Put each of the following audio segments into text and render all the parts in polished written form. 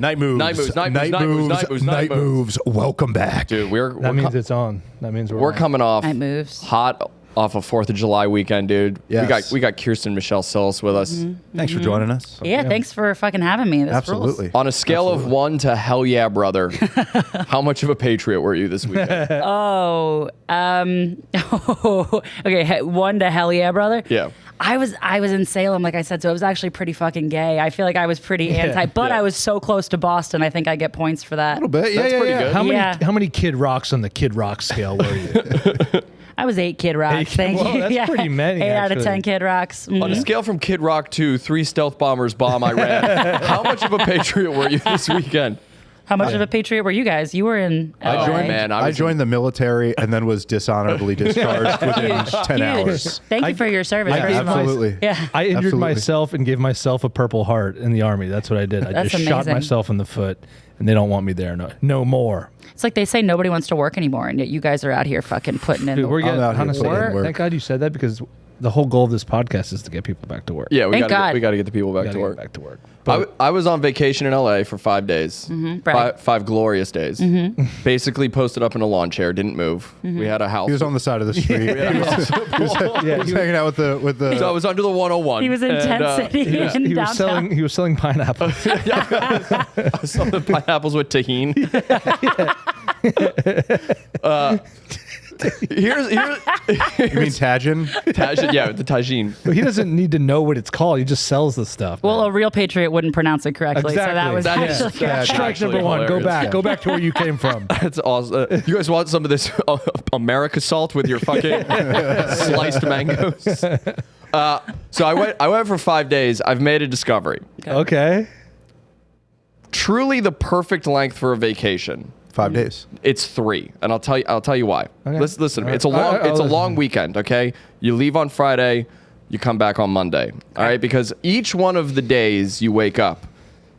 Night moves. Welcome back, dude. That means it's on. That means we're coming off Night moves. hot off of 4th of July weekend, dude. Yes. We got Kirsten Michelle Cillis with us. Thanks for joining us. Yeah, thanks for fucking having me. This Absolutely. rules. On a scale of 1 to hell yeah, brother, how much of a patriot were you this weekend? Okay, 1 to hell yeah, brother. Yeah. I was in Salem, like I said, so it was actually pretty fucking gay. I feel like I was pretty anti, but I was so close to Boston. I think I get points for that. A little bit. That's pretty good. How many Kid Rocks on the Kid Rock scale were you? I was 8 Kid Rocks. Thank you. That's pretty many. 8 out of actually. 10 Kid Rocks. On a scale from Kid Rock to 3 stealth bombers bomb Iran, how much of a patriot were you this weekend? How much of a patriot were you guys? You were in LA. I joined the military and then was dishonorably discharged within 10 hours. Thank you for your service. Absolutely. I injured Absolutely. myself and gave myself a Purple Heart in the Army. That's what I did. I That's just shot amazing. myself in the foot, and they don't want me there no more. It's like they say nobody wants to work anymore, and yet you guys are out here fucking putting in Dude, the we're getting, out here honestly, putting in work. thank God you said that, because the whole goal of this podcast is to get people back to work. Yeah, we Thank got God. to get the people back Gotta to get work. back to work. But I was on vacation in LA for 5 days. Brag. Five glorious days. Basically posted up in a lawn chair, didn't move. We had a house. He was on the side of the street. he was hanging out with the. So I was under the 101. He was in Tent City in he was downtown. selling pineapples. I was selling pineapples with tahini. Here's You mean Tajin? Tajin, yeah, the tagine. But he doesn't need to know what it's called. He just sells the stuff. Well, man. a real patriot wouldn't pronounce it correctly, so that was That is- actually that's Strike actually number one. Go hilarious. back. Go back to where you came from. That's awesome. You guys want some of this America salt with your fucking sliced mangoes? So I went for 5 days. I've made a discovery. Okay. Truly the perfect length for a vacation. 5 days. It's 3, and I'll tell you why. Okay. Listen. All right. It's a long I'll listen. long weekend. Okay, you leave on Friday, you come back on Monday. All right, because each one of the days you wake up,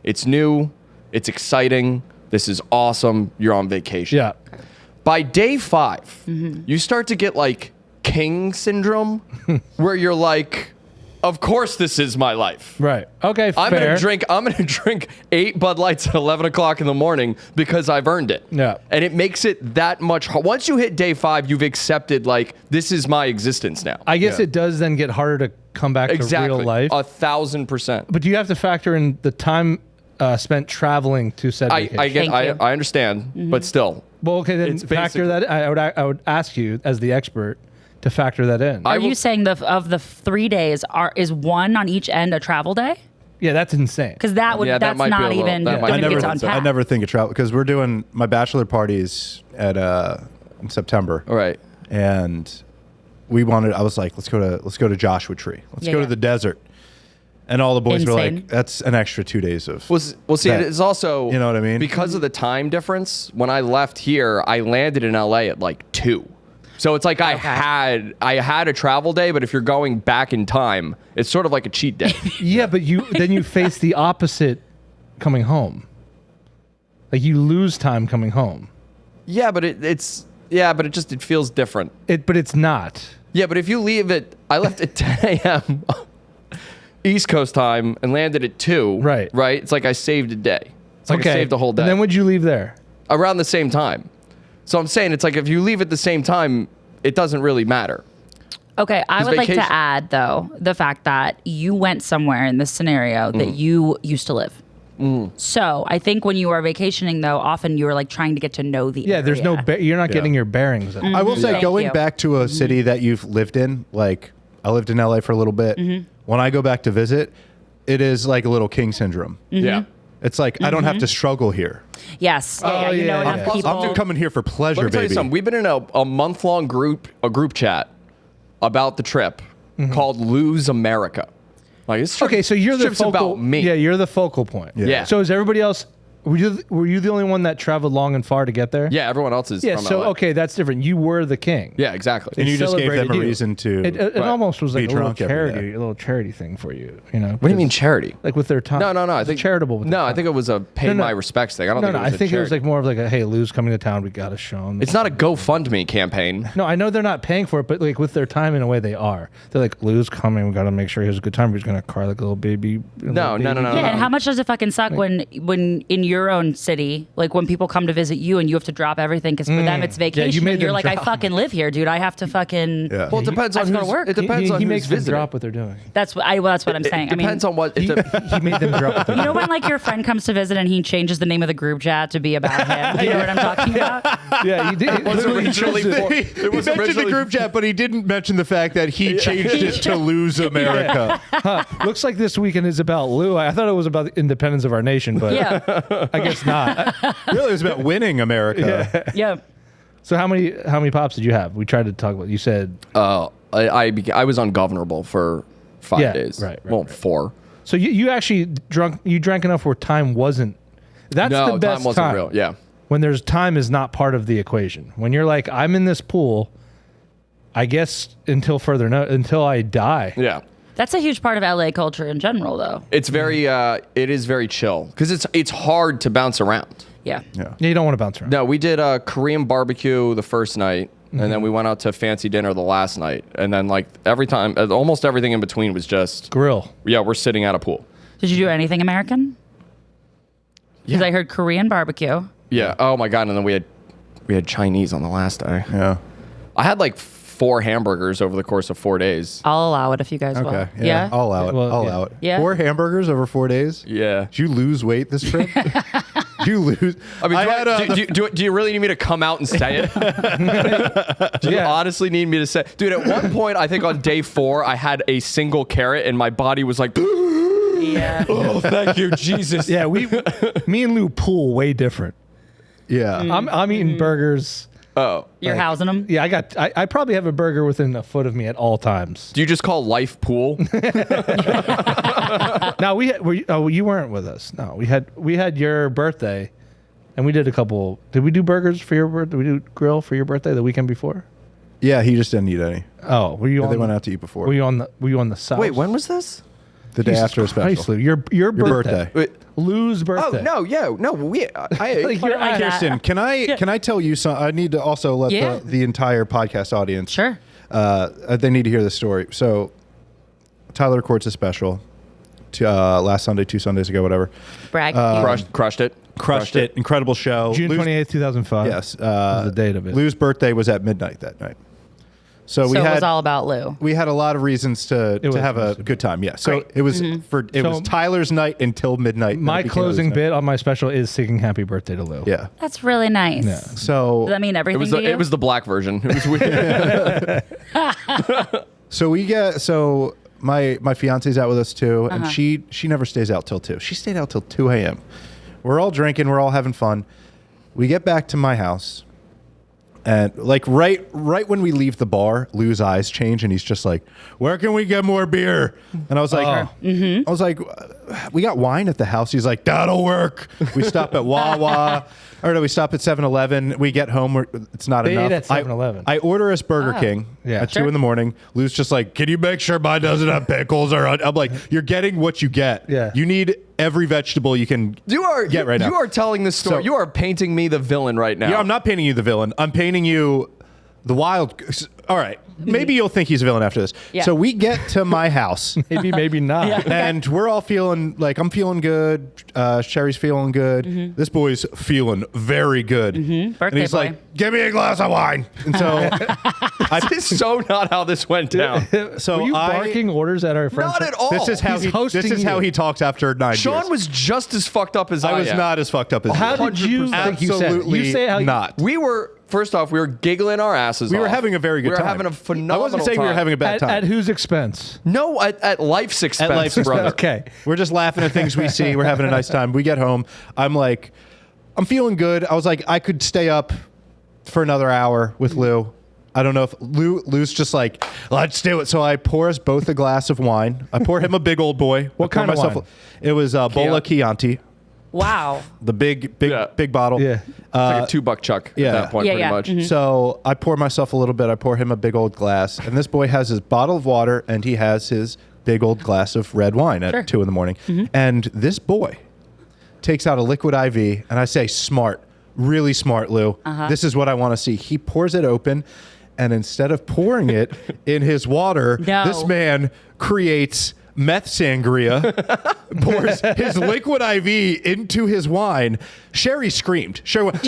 it's new, it's exciting. This is awesome. You're on vacation. Yeah. By day 5, you start to get like king syndrome, where you're like, of course this is my life. Right. Okay. I'm fair. gonna drink 8 Bud Lights at 11 o'clock in the morning because I've earned it. Yeah. And it makes it that much. Once you hit day 5, you've accepted like this is my existence now. I guess it does then get harder to come back Exactly. to real life. 1,000%. But you have to factor in the time spent traveling to said vacation. Thank you. I understand, but still. Well, okay, then It's factor that. I would ask you as the expert to factor that in. Are you saying of the 3 days is one on each end a travel day? Yeah, that's insane. Because that would Yeah, that that's might be not a little- even that might going be to a get to little- unpack. I never think of travel because we're doing my bachelor parties at in September. All right. And I was like, let's go to Joshua Tree. Let's Yeah, go yeah. to the desert. And all the boys were Insane. like, that's an extra 2 days of. Well, see, that. it is also, You know what I mean? Because of the time difference, when I left here, I landed in LA at like 2. So it's like I had a travel day, but if you're going back in time, it's sort of like a cheat day. Yeah, but then you face the opposite coming home. Like you lose time coming home. Yeah, but it feels different. But it's not. Yeah, but if you leave I left at 10 a.m. East Coast time and landed at 2. Right. Right? It's like I saved a day. It's like I saved a whole day. And then would you leave there? Around the same time. So I'm saying it's like if you leave at the same time, it doesn't really matter. Okay, I would like vacation- to add, though, the fact that you went somewhere in this scenario that you used to live. So I think when you are vacationing, though, often you are like trying to get to know the Yeah, there's no. area. You're not getting your bearings. I will say, Thank going you. back to a city that you've lived in, like I lived in LA for a little bit. When I go back to visit, it is like a little king syndrome. Yeah. It's like, I don't have to struggle here. Yes. Oh, you know yeah, enough yeah. people. I'm just coming here for pleasure, Let me tell you baby. something. We've been in a month-long group chat about the trip called Lose America. Like, this trip, Okay, so you're this the trip's focal. about me. Yeah, you're the focal point. Yeah. So is everybody else Were you the only one that traveled long and far to get there? Yeah, everyone else is Yeah. from So LA. okay, that's different. You were the king. Yeah, exactly. And you just gave them celebrated a you. reason to. It almost was like Be a little drunk every charity, day. a little charity thing for you. You know. What do you mean charity? Like with their time? No. I It's think charitable. With No, their I time. think it was a pay No. my respects thing. I don't think it was I think it was charity. like more of like a hey, Lou's coming to town. We gotta show him. It's not a GoFundMe campaign. No, I know they're not paying for it, but like with their time in a way they are. They're like, Lou's coming. We gotta make sure he has a good time. He's gonna cry like a little baby. No. Yeah, and how much does it fucking suck when in your own city, like when people come to visit you and you have to drop everything because for them it's vacation. made and you're them like, I drop. fucking live here, dude. I have to fucking. Yeah. Well, it depends I on have to go who's, to work. It depends on he who's makes them visiting. drop what they're doing. That's what I'm saying. It depends on what. He made them drop what they're You know doing. when like your friend comes to visit and he changes the name of the group chat to be about him? You know what I'm talking about? Yeah, he did. It was originally He mentioned the group chat, but he didn't mention the fact that he changed it to Lose America. Looks like this weekend is about Lou. I thought it was about the independence of our nation, but Yeah. I guess not. Really, it was about winning America. Yeah. So how many pops did you have? We tried to talk about. You said I was ungovernable for 5 Yeah, days. right, Well, 4. so. You actually drank enough where time wasn't. That's No, the best time wasn't real. Yeah. When there's time is not part of the equation. When you're like, I'm in this pool, I guess until I die. Yeah. That's a huge part of LA culture in general, though. It's very. It is very chill because it's hard to bounce around. Yeah. Yeah. You don't want to bounce around. No, we did a Korean barbecue the first night, and then we went out to fancy dinner the last night, and then like every time, almost everything in between was just Grill. yeah, we're sitting at a pool. Did you do anything American? Because I heard Korean barbecue. Yeah. Oh my god, and then we had Chinese on the last day. Yeah. I had like 4 hamburgers over the course of 4 days. I'll allow it if you guys will. Okay. Yeah. I'll allow it. Well, I'll yeah. allow it. Yeah. 4 hamburgers over 4 days? Yeah. Did you lose weight this trip? Did you lose? I mean, the- do you really need me to come out and say it? Do you honestly need me to say? Dude, at one point, I think on day 4, I had a single carrot and my body was like, Yeah. oh, thank you, Jesus. Yeah, me and Lou pool way different. yeah. I'm eating burgers. Oh. You're housing them? Yeah, I probably have a burger within a foot of me at all times. Do you just call life pool? Now you weren't with us. No, we had your birthday, and we did a couple. Did we do burgers for your birthday? Did we do grill for your birthday the weekend before? Yeah, he just didn't eat any. Oh, were you? They on went the- out to eat before. Were you on the south? Wait, when was this? the day Jesus after a special. Christ, Lou, your birthday. Wait. Lou's birthday. Oh, no, yeah. No, I Like, you're like that. Kirsten, can I tell you some? I need to also let Yeah. the entire podcast audience. Sure. They need to hear this story. So, Tyler records a special last Sunday, 2 Sundays ago, whatever. Brag. crushed it. Crushed it. Incredible show. June Lou's- 28th, 2005. Yes. was the date of it. Lou's birthday was at midnight that night. So So we it had was all about Lou. we had a lot of reasons to was have a mostly good time. Yeah. So Great. it was it So- was Tyler's night until midnight. and then My it became Lou's closing night. bit on my special is singing "Happy Birthday" to Lou. Yeah. That's really nice. Yeah. So Does that mean everything to you? It was the black version. It was weird. so my fiance's out with us too, and she never stays out till 2. She stayed out till 2 a.m. We're all drinking, we're all having fun. We get back to my house, and like right when we leave the bar, Lou's eyes change, and he's just like, "Where can we get more beer?" And I was like, I was like, "We got wine at the house." He's like, "That'll work." We stop at Wawa. Or no, we stop at 7-Eleven. We get home. It's not They enough. ate at 7-Eleven. I order us Burger King Yeah. at 2 in the morning. Lou's just like, "Can you make sure mine doesn't have pickles?" Or I'm like, "You're getting what you get. Yeah. You need every vegetable you can get right now." You are telling this story. So- You are painting me the villain right now. Yeah, I'm not painting you the villain. I'm painting you the wild. All right. Maybe you'll think he's a villain after this. Yeah. So we get to my house. Maybe not. And we're all feeling like I'm feeling good. Sherry's feeling good. This boy's feeling very good. And Birthday he's boy. like, "Give me a glass of wine." And so, This is so not how this went down. so Were you barking orders at our friends? Not at all. This is how He's he. hosting This is how you. he talks after 9 Sean years. was just as fucked up as I I was am. not as fucked up as How you. did you think you said? Absolutely You say how not. We were, first off, we were giggling our asses We off. were having a very good We time. were having a phenomenal I wasn't saying we were time. having a bad at, time. at whose expense? No, at life's expense, life's expense. brother. Okay. We're just laughing at things we see. We're having a nice time. We get home. I'm like, I'm feeling good. I was like, I could stay up for another hour with Lou. I don't know if Lou's just like, let's do it. So I pour us both a glass of wine. I pour him a big old boy. What I pour kind of wine? It was Bola Chianti. Wow. The big bottle. Yeah. It's like a $2 chuck yeah. at that point, Yeah, pretty yeah. much. Mhm. So I pour myself a little bit. I pour him a big old glass, and this boy has his bottle of water, and he has his big old glass of red wine at Sure. 2 a.m. And this boy takes out a liquid IV, and I say, smart, really smart, Lou. This is what I want to see. He pours it open, and instead of pouring it in his water, No. this man creates meth sangria, pours his liquid IV into his wine. Sherry screamed. Sherry went,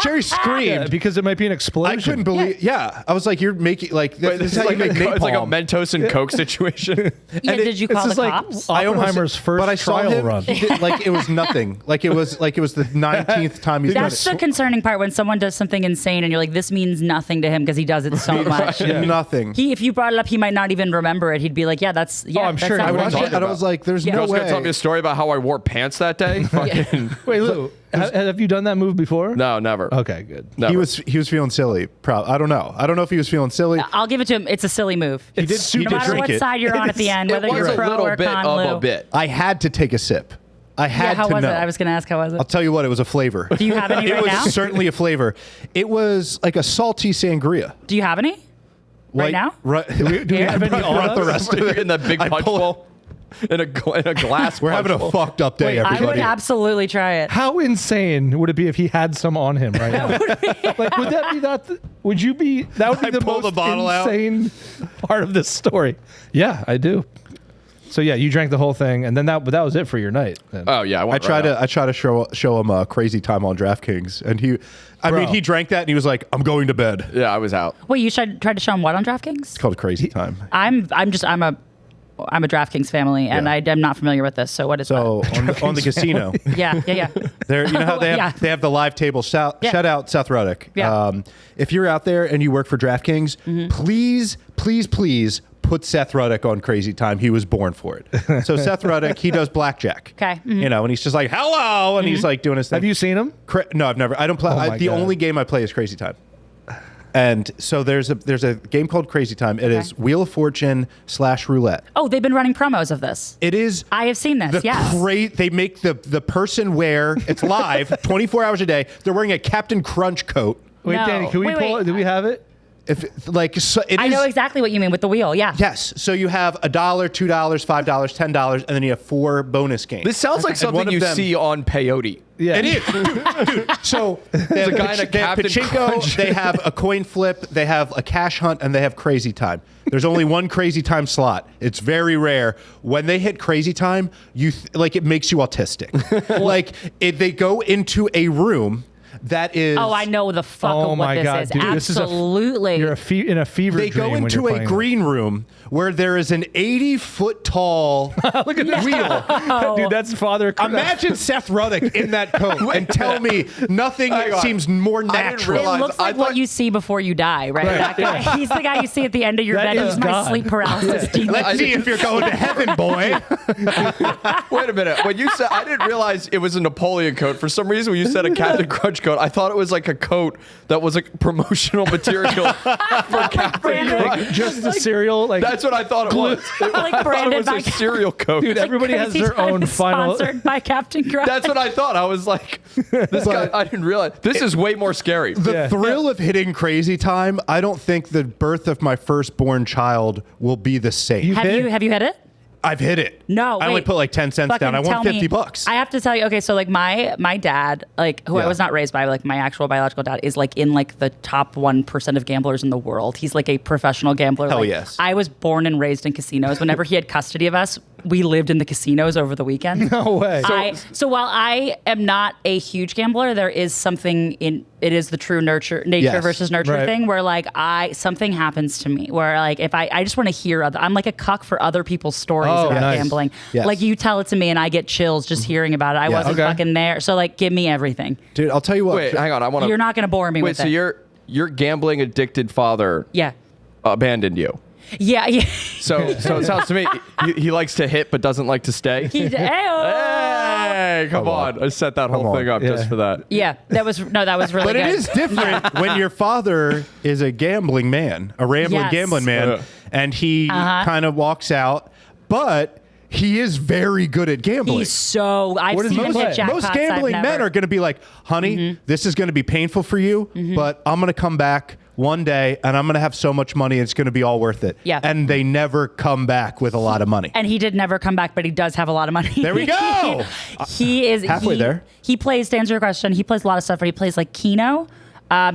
Sherry screamed. Yeah, because it might be an I explosion. couldn't believe. Yeah, I was like, "You're making like Wait, this is how you make napalm." it's like a Mentos and Coke situation. Yeah, did you call This the is like cops? Oppenheimer's first but I saw trial him, run. he did- like it was nothing. Like it was the 19th time he's done That's it. the concerning part when someone does something insane and you're like, this means nothing to him because he does it so much. Nothing. If you brought it up, he might not even remember it. He'd be like, I'm sure That he I sounds would. watched legit. it and I was like, "There's Yeah. I no was going to tell me way." a story about how I wore pants that day. Fucking, Wait, Lou, have you done that move before? no, never. Okay, good. Never. He was feeling silly. I don't know. I don't know if he was feeling silly. I'll give it to him. It's a silly move. He did. He No did matter drink what it. side you're on at the end, It whether was you're a pro little or bit con, of Lou. a bit. I had to take a sip. I had How to was know. it? I was going to ask, how was it? I'll tell you what. It was a flavor. Do you have any It right was now? certainly a flavor. It was like a salty sangria. Do you have any? Right now? Right. Do we have any on brought the us? rest of it in that big I punch pulled- bowl. In a glass. We're punch having a bowl. fucked up day, I would everybody. absolutely try it. How insane would it be if he had some on him right now? Like, would that be that? Would you be? That would be I the pull most the bottle out. insane part of this story. Yeah, I do. So yeah, you drank the whole thing, and then that was it for your night. Then. Oh yeah, I try to show him a crazy time on DraftKings, and he drank that and he was like, "I'm going to bed." Yeah, I was out. Wait, you tried to show him what on DraftKings? It's called Crazy Time. I'm a DraftKings family, and Yeah. I'm not familiar with this. So what is So on the casino, that? Yeah. there, you know how Yeah. they have the live table. Shout out Seth Ruddick. Yeah. If you're out there and you work for DraftKings, please put Seth Ruddick on Crazy Time. He was born for it. So Seth Ruddick, he does blackjack. Okay. You know, and he's just like, "Hello," and he's like doing his thing. Have you seen him? No, I've never. I don't play. Oh my The God. only game I play is Crazy Time. And so there's a game called Crazy Time. It is Wheel of Fortune / roulette. Oh, they've been running promos of this. It is. I have seen this. Yes. They make the person wear. It's live, 24 hours a day. They're wearing a Captain Crunch coat. Wait, No. Danny, can we Wait, pull wait. it? Do we have it? If like so it I is- know exactly what you mean with the wheel. Yeah. Yes. So you have $1, $2, $5, $10, and then you have 4 bonus games. This sounds like And something one of you them- see on peyote. Yeah, It is, dude. So they have, guy in a they have Captain pachinko, Crunch. they have a coin flip, they have a cash hunt, and they have Crazy Time. There's only one Crazy Time slot. It's very rare. When they hit Crazy Time, it makes you autistic. They go into a room that is. Oh, I know the fuck Oh of what my this God, is. dude, this is Absolutely. You're in a fever They dream go when into you're a playing green room where there is an 80-foot tall Look at this wheel. dude. That's Father. Imagine Seth Ruddick in that coat and tell me nothing Hang on. seems more didn't natural. it realize- looks like I what thought- you see before you die, right? That guy. He's the guy you see at the end of your That bed. is He's my God. sleep paralysis demon. Let's see if you're going to heaven, boy. Wait a minute. When you said, I didn't realize it was a Napoleon coat. For some reason, when you said a Captain Crunch coat, I thought it was like a coat that was like promotional material for Captain Brandon. Crunch. just the cereal. Like That's what I thought it was. I Like thought it branded was by a cereal coat. dude, everybody has Crazy their Time own is final. Sponsored by Captain Crunch. That's what I thought. I was like, this guy, I didn't realize. This is way more scary. The Yeah. thrill of hitting Crazy Time, I don't think the birth of my firstborn child will be the same. have you hit it? I've hit it. No, I only wait. put like 10 cents down. I Fucking won tell me- $50. I have to tell you, okay, so like my dad, like who I Yeah. was not raised by, like my actual biological dad, is like in like the top 1% of gamblers in the world. He's like a professional gambler. Hell like, yes. I was born and raised in casinos. Whenever he had custody of us, we lived in the casinos over the weekend. No way. So while I am not a huge gambler, there is something in it is the true nature Yes. versus nurture Right. thing where like something happens to me where like if I just want to hear I'm like a cuck for other people's stories Oh, about nice. gambling. Yes. Like you tell it to me and I get chills just hearing about it. I wasn't Okay. fucking there. So like give me everything. Dude, I'll tell you what. Wait, hang on. I want to. You're not gonna bore me Wait, with so it. your gambling addicted father Yeah. abandoned you. Yeah. So it sounds to me he likes to hit but doesn't like to stay. Hey, come on! I set that whole on. thing up just Yeah. for that. Yeah. That was really But good. it is different when your father is a gambling man, a rambling Yes. gambling man, Yeah. and he Uh-huh. kind of walks out, but he is very good at gambling. I've does seen he him play? hit jackpots. Most gambling men are going to be like, honey, this is going to be painful for you, but I'm going to come back one day and I'm going to have so much money, it's going to be all worth it. Yeah. And they never come back with a lot of money. And he did never come back, but he does have a lot of money. There we go. He is Halfway there. He plays, to answer your question, he plays a lot of stuff where he plays like Keno.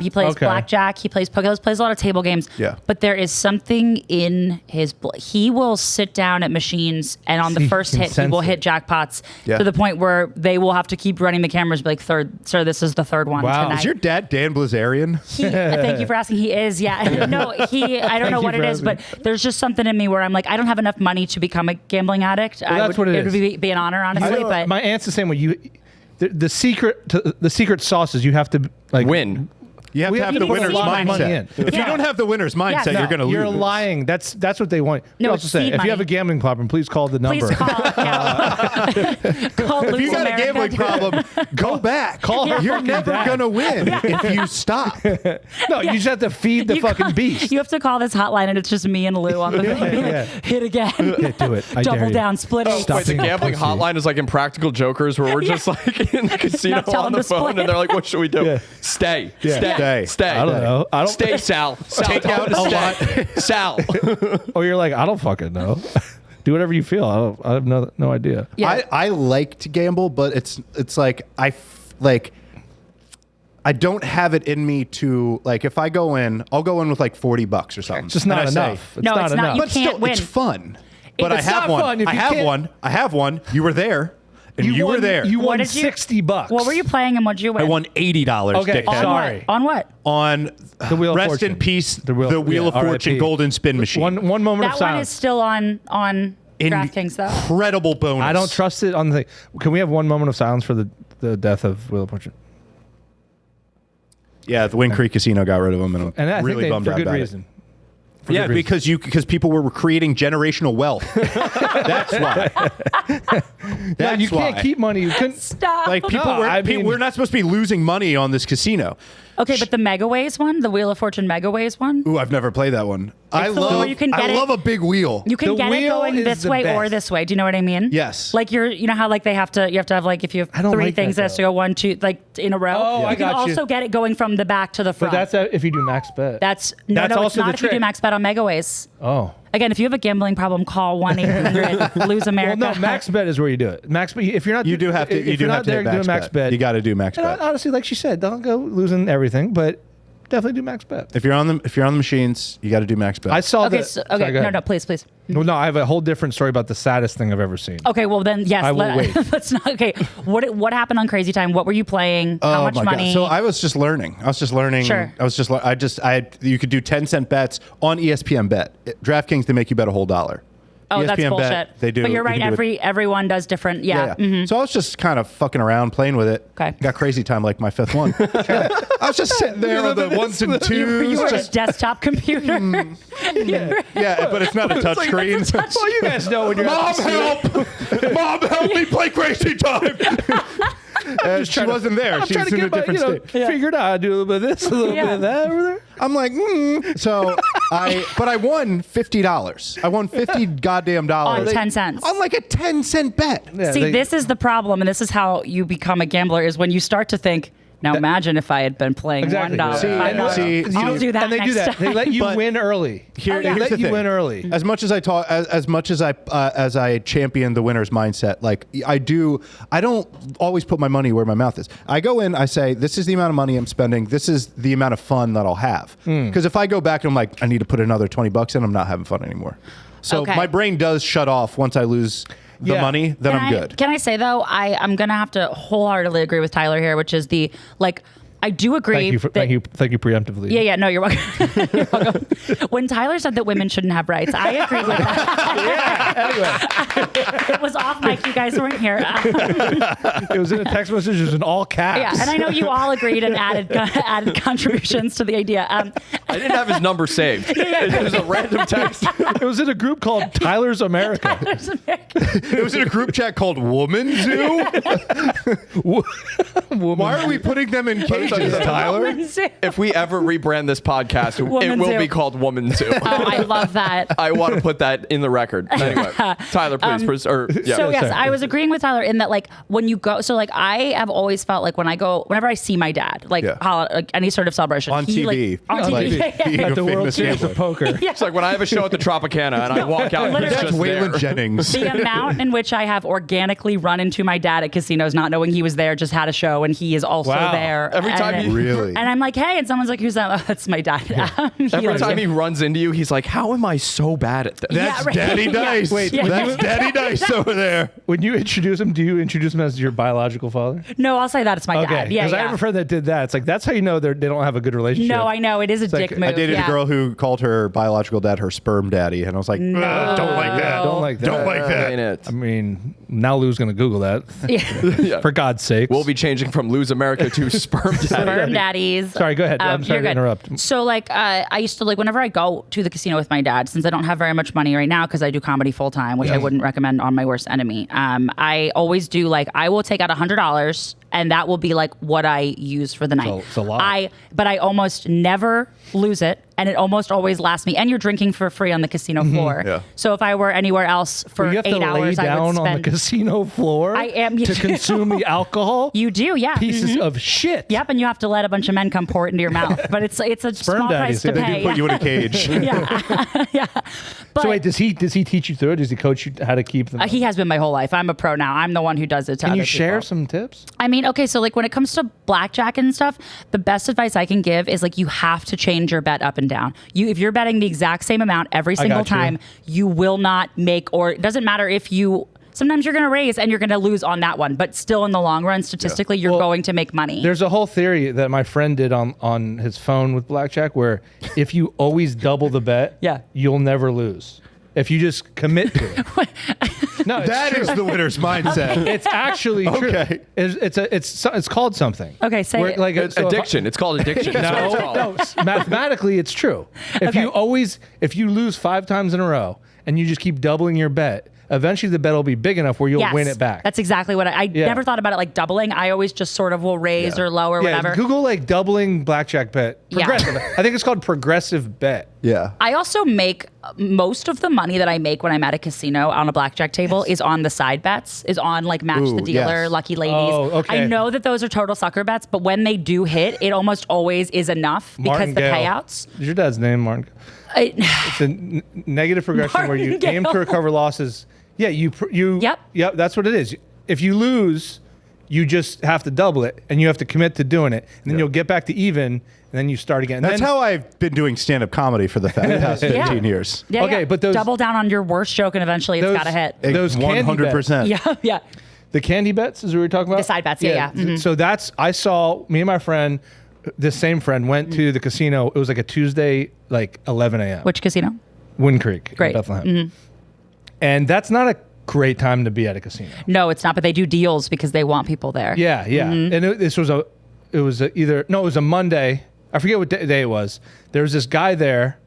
He plays blackjack. He plays poker. He plays a lot of table games. Yeah. But there is something in his blood. He will sit down at machines, and on the first hit, he will hit jackpots to the point where they will have to keep running the cameras. Be like, sir, this is the third one tonight. Is your dad Dan Blizerian? Thank you for asking. He is, yeah. No, I don't know what it is, but there's just something in me where I'm like, I don't have enough money to become a gambling addict. Well, that's what it would be an honor, honestly. But my aunt's the same way. The secret sauce is you have to like Win. You have to have the need winner's seed money. mindset. If you don't have the winner's mindset, no, you're going to lose. You're lying. That's what they want. No, You it's also say, seed if you have money. a gambling problem, please call the number. please call. Call If you Lose got a America. gambling problem, go back. Call her You're fucking never dad. going to win if you stop. No, you just have to feed the You fucking call- beast. You have to call this hotline, and it's just me and Lou on the phone. Yeah. Hit again. Yeah, do it. I dare Double you. down. Split eight. Stop Wait, the being a gambling pussy. hotline is like Impractical Jokers, where we're just like in the casino Now tell on them the to phone, split. and they're like, "What should we do? Yeah. Stay, Yeah. stay, Stay. I don't know. I don't. Stay, Sal. Take tell out him to a stay. Sal. Or you're like, I don't fucking know. Do whatever you feel. I have no idea. Yeah. I like to gamble, but it's like I don't have it in me to like if I go in, I'll go in with like $40 or something. It's just not And I say, enough. It's No, not it's not. enough. You but can't still, win. it's fun. But It's I have not one. fun if I you have can't- one. I have one. You were there, and you were won, there. You What won did you- $60. What were you playing, and what'd you win? I won $80. Okay, dickhead. sorry. On what? On The Wheel of rest Fortune. in peace. The Wheel Wheel of yeah, Fortune RIP. Golden Spin Machine. One moment of That one is silence. still on DraftKings, though. Incredible bonus. I don't trust it on the thing. Can we have one moment of silence for the death of Wheel of Fortune? Yeah, the Wind Creek Casino got rid of them, and I'm And I really think bummed for out good about reason. it. Yeah, because people were creating generational wealth. That's why. That's you can't why. keep money. You couldn't. Stop. Like people, No, I mean- we're not supposed to be losing money on this casino. Okay, but the Megaways one, the Wheel of Fortune Megaways one, Ooh, I've never played that one. I the one where you can get I it- love a big wheel. you can The get it wheel going is this the way or best. this way. Do you know what I mean? Yes. Like you know how like you have to have like if you have I don't three like things that, that has to go 1, 2 like in a row. Oh, you I can got you. also get it going from the back to the But front. that's if you do max bet. That's That's it's also not the if you do trick. max bet on Megaways. Oh. Again, if you have a gambling problem, call 1-800 Lose Well, America. no, max bet is where you do it. Max bet. If you're not, You do have to. If You you're do not have to there hit doing max bet. You got to do max And bet. honestly, like she said, don't go losing everything, but definitely do max bet. If you're on the machines, you got to do max bet. I saw Okay, the. so, sorry, okay, go no, ahead. please. No, I have a whole different story about the saddest thing I've ever seen. Okay, well then, yes. I will wait. Let's not. Okay, what happened on Crazy Time? What were you playing? How much my money? God. So I was just learning. Sure. You could do 10-cent bets on ESPN Bet. DraftKings, they make you bet a whole $1. Oh, that's ESPN bullshit. Bet, they do. But you're you right. can do it- Everyone does different. Yeah. Yeah. So I was just kind of fucking around, playing with it. Okay. Got Crazy Time like my fifth one. Yeah. I was just sitting there on the ones and You twos. were a Just, desktop computer. yeah, but it's not a touch screen. Well, you guys know when you're. Mom, help! Mom, help me play Crazy Time! She wasn't there. I'm She trying was to in a get my, different state. figured out. I do a little bit of this, a little bit of that over there. I'm like, so I won $50. I won $50 goddamn dollars On 10 cents. on like a 10-cent bet. Yeah, See, they- this is the problem, and this is how you become a gambler: is when you start to think. Now imagine if I had been playing Exactly. $1, See, $5. see, I'll do that and they next do that. time. They let you But win early. Here, They here's let the you thing. win early. As much as I champion the winner's mindset, like I don't always put my money where my mouth is. I go in, I say, this is the amount of money I'm spending. This is the amount of fun that I'll have. Because if I go back and I'm like, I need to put another $20 in, I'm not having fun anymore. So Okay. my brain does shut off once I lose the Yeah. money, then I'm good. Can I say though, I'm gonna have to wholeheartedly agree with Tyler here, which is I do agree. Thank you preemptively. Yeah, no, you're welcome. You're welcome. When Tyler said that women shouldn't have rights, I agreed with that. Anyway, It was off mic. You guys weren't here. it was in a text message. It was in all caps. Yeah, and I know you all agreed and added contributions to the idea. I didn't have his number saved. It was a random text. It was in a group called Tyler's America. It was in a group chat called Woman Zoo. Why are we putting them in cages? Jesus, Tyler. If we ever rebrand this podcast, it will be called Woman Zoo. Oh, I love that. I want to put that in the record. Anyway, Tyler, please. So yes, I was agreeing with Tyler in that like when you go, so like I have always felt like whenever I see my dad, like, like any sort of celebration on TV, like, on TV, at the World Series of Poker. It's like when I have a show at the Tropicana and I walk out, and he's just Waylon there. Jennings. The amount in which I have organically run into my dad at casinos, not knowing he was there, just had a show and he is also there. Every time really, and I'm like, hey, and someone's like, who's that? Oh, that's my dad. Every time he runs into you, he's like, how am I so bad at this? That's Daddy Dice. Wait, that's Daddy Dice over there. When you introduce him, do you introduce him as your biological father? No, I'll say that it's my dad. Yeah, because I have a friend that did that. It's like that's how you know they don't have a good relationship. No, I know it is a dick move. I dated a girl who called her biological dad her sperm daddy, and I was like, don't like that. Don't like that. Don't like that. Ain't it? I mean, now Lou's gonna Google that. Yeah. For God's sake. We'll be changing from Lose America to Sperm Daddy. Sperm daddies. Sorry, go ahead. I'm sorry to interrupt. So like I used to like whenever I go to the casino with my dad, since I don't have very much money right now because I do comedy full time, which I wouldn't recommend on my worst enemy. I always do like I will take out $100 and that will be like what I use for the night. It's a lot. But I almost never lose it, and it almost always lasts me. And you're drinking for free on the casino floor. Yeah. So if I were anywhere else for you have 8 to hours, lay I would down spend. on the casino floor. I am to consume the alcohol. You do, yeah. Pieces of shit. Yep, and you have to let a bunch of men come pour it into your mouth. But it's a small price daddies, to yeah. They pay. They do put you in a cage. yeah. But So wait, does he teach you through it? Does he coach you how to keep them? he has been my whole life. I'm a pro now. I'm the one who does it to Can other you share people. some tips? I mean, okay, so like when it comes to blackjack and stuff, the best advice I can give is like you have to change your bet up and down. If you're betting the exact same amount every single time, you will not make, or it doesn't matter if you. Sometimes you're going to raise and you're going to lose on that one, but still in the long run, statistically, you're going to make money. There's a whole theory that my friend did on his phone with blackjack where if you always double the bet, you'll never lose. If you just commit to it. No, That is the winner's mindset. It's actually true. Okay. It's called something. Okay, say it. Like Addiction. It's called addiction. That's what it's called. No, mathematically it's true. If you lose 5 times in a row and you just keep doubling your bet, eventually the bet will be big enough where you'll win it back. That's exactly what I never thought about it like doubling. I always just sort of will raise or lower, whatever. Google like doubling blackjack bet. Progressive. I think it's called progressive bet. Yeah. I also make most of the money that I make when I'm at a casino on a blackjack table is on the side bets, is on like Match the Dealer, yes. Lucky Ladies. Oh, okay. I know that those are total sucker bets, but when they do hit, it almost always is enough because the payouts. Is your dad's name Martin? It's a negative progression where you aim to recover losses. Yeah, Yep, that's what it is. If you lose, you just have to double it, and you have to commit to doing it, and then you'll get back to even, and then you start again. That's how I've been doing stand-up comedy for the past 15 years. Yeah, Okay, but those- double down on your worst joke, and eventually it's got to hit. Those candy 100%. Yeah. The candy bets is what we were talking about? The side bets, yeah. Mm-hmm. So I saw, me and my friend, this same friend, went to the casino. It was like a Tuesday, like 11 a.m. Which casino? Wind Creek, Great. Bethlehem. Mm-hmm. And that's not a great time to be at a casino. No, it's not, but they do deals because they want people there. Yeah. And it was a Monday. I forget what day it was. There was this guy there,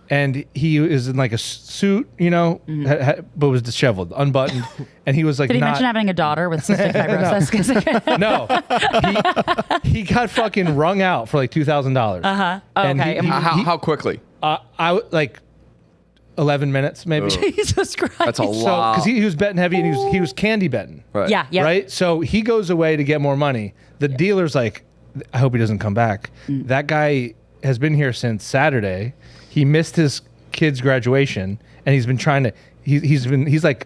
and he is in like a suit, but was disheveled, unbuttoned, and he was like, Did he mention having a daughter with cystic fibrosis? No, he got fucking wrung out for like $2,000. Okay. How quickly? I like 11 minutes maybe. Jesus Christ. That's a lot. Because he was betting heavy and he was candy betting. Right. Yeah. Right. So he goes away to get more money. The dealer's like, I hope he doesn't come back. That guy has been here since Saturday. He missed his kid's graduation, and he's been trying to. He's like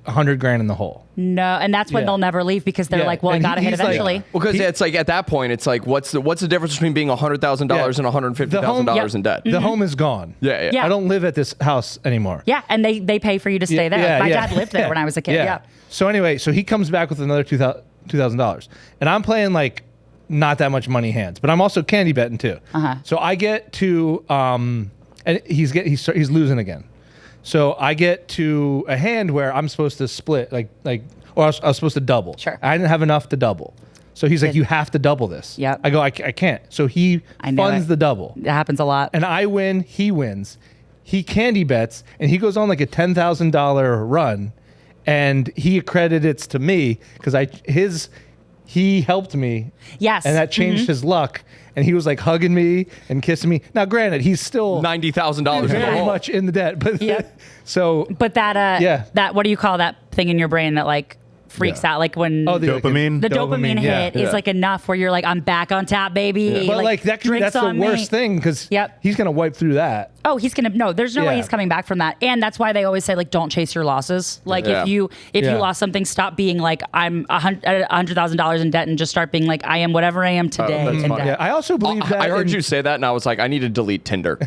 $100,000 in the hole. No, and that's when they'll never leave because they're like, well, And I got to hit he's like- eventually. Because it's like at that point, it's like what's the difference between being $100,000 and $150,000 in debt? The home is gone. Yeah. I don't live at this house anymore. Yeah, and they pay for you to stay there. My dad lived there when I was a kid. Yeah. So anyway, he comes back with another $2,000, and I'm playing like not that much money hands, but I'm also candy betting too. So I get to and he's losing again. So I get to a hand where I'm supposed to split, or I was supposed to double. Sure. I didn't have enough to double. So he's like, you have to double this. Yep. I go, I can't. So he funds the double. It happens a lot. And I win, he wins. He candy bets, and he goes on like a $10,000 run, and he accredits to me because he helped me. Yes. And that changed his luck. And he was like hugging me and kissing me. Now, granted, he's still $90,000 very much in the debt. But so. But that what do you call that thing in your brain that like freaks out, like when the dopamine. The dopamine hit is like enough where you're like, I'm back on top, baby. Yeah. But like that's the worst thing because he's gonna wipe through that. Oh, he's gonna there's no way he's coming back from that. And that's why they always say like don't chase your losses. Like if you lost something, stop being like I'm $100,000 in debt and just start being like I am whatever I am today. That's funny. Yeah, I also believe that I heard you say that and I was like, I need to delete Tinder.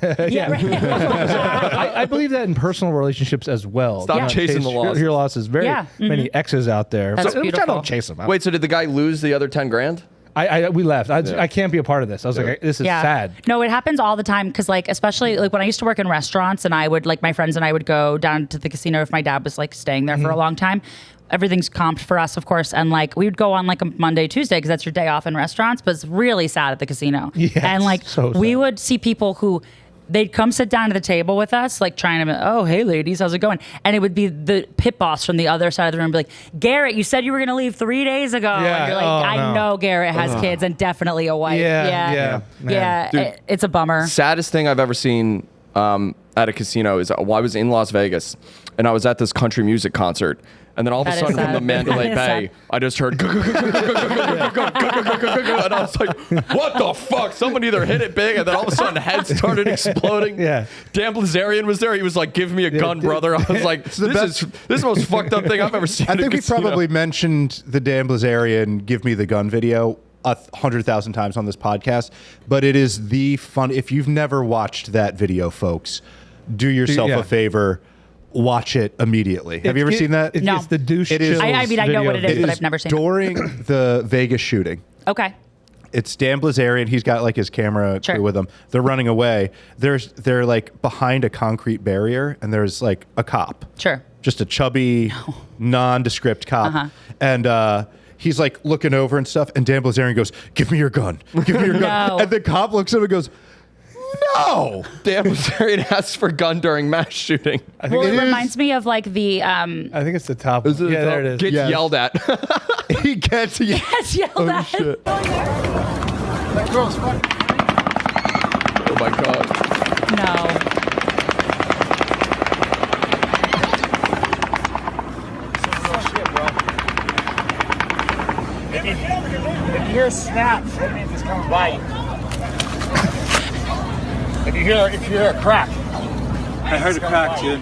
I believe that in personal relationships as well. Stop chasing the losses. Your losses. Very many exes out there. That's Which beautiful. I don't chase them. Wait, so did the guy lose the other 10 grand? We left. I can't be a part of this. I was like, this is sad. No, it happens all the time because like especially like when I used to work in restaurants and I would like my friends and I would go down to the casino if my dad was like staying there for a long time. Everything's comped for us, of course, and like we would go on like a Monday, Tuesday because that's your day off in restaurants. But it's really sad at the casino. Yes, and like so we sad. would see people who. They'd come sit down at the table with us, like trying to, oh, hey, ladies, how's it going? And it would be the pit boss from the other side of the room, be like, Garrett, you said you were going to leave 3 days ago. Yeah. And you're like, I know Garrett has kids and definitely a wife. Yeah. Dude, it's a bummer. Saddest thing I've ever seen at a casino is I was in Las Vegas and I was at this country music concert. And then all of a sudden from the Mandalay Bay, I just heard and I was like, what the fuck? Someone either hit it big and then all of a sudden heads started exploding. Yeah. Dan Blizerian was there. He was like, give me a gun, brother. I was like, this is the most fucked up thing I've ever seen. I think we probably mentioned the Dan Blizerian give me the gun video 100,000 times on this podcast, but it is the fun. If you've never watched that video, folks, do yourself a favor. Watch it immediately. Have you ever seen that? No. It's the douche. It is- Chills I mean, I know what it is, video. but I've never seen it. During the Vegas shooting. Okay. It's Dan Blizerian. He's got like his camera crew with him. They're running away. They're like behind a concrete barrier, and there's like a cop. Sure. Just a chubby, nondescript cop. And he's like looking over and stuff. And Dan Blizerian goes, "Give me your gun. Give me your gun." No. And the cop looks at him and goes, "No." Dan Blizerian asks for gun during mass shooting. Well, it reminds me of like the I think it's the top. Is it Yeah, the there top? it is. Gets Yes. yelled at. He gets Yes, yelled at. shit. Oh my God. No. If you hear snaps, that means it's coming by you. If you hear a crack. I heard a crack, dude.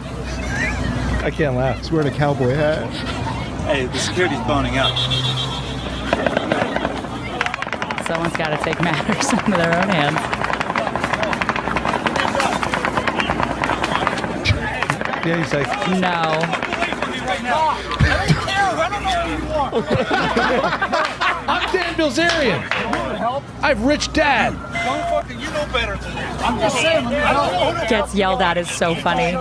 I can't laugh. He's wearing a cowboy hat. Hey, the security's boning up. Someone's got to take matters into their own hands. Yeah, he's like, No. I'm Dan Blizerian. I have rich dad. I'm just saying, Gets yelled at is so funny.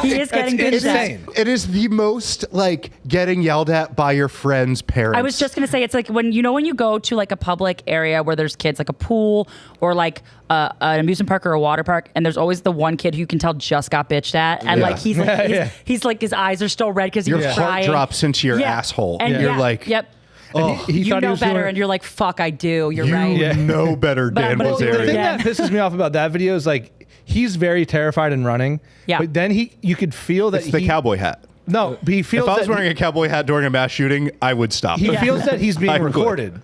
He is getting good at that. insane. It is the most like getting yelled at by your friend's parents. I was just gonna say it's like when you go to like a public area where there's kids, like a pool or like an amusement park or a water park, and there's always the one kid who you can tell just got bitched at, and like he's like he's like his eyes are still red because he your was heart crying. drops into your asshole. And You're like, yep. oh, He You thought he know was better, doing- and you're like, fuck, I do. You're you right. know better, But Dan I'm gonna do it The thing Blizerian. again. that pisses me off about that video is like he's very terrified and running. Yeah. But then you could feel that It's the cowboy hat. No, but he feels If I was that wearing a cowboy hat during a mass shooting, I would stop. he feels that he's being I would. recorded.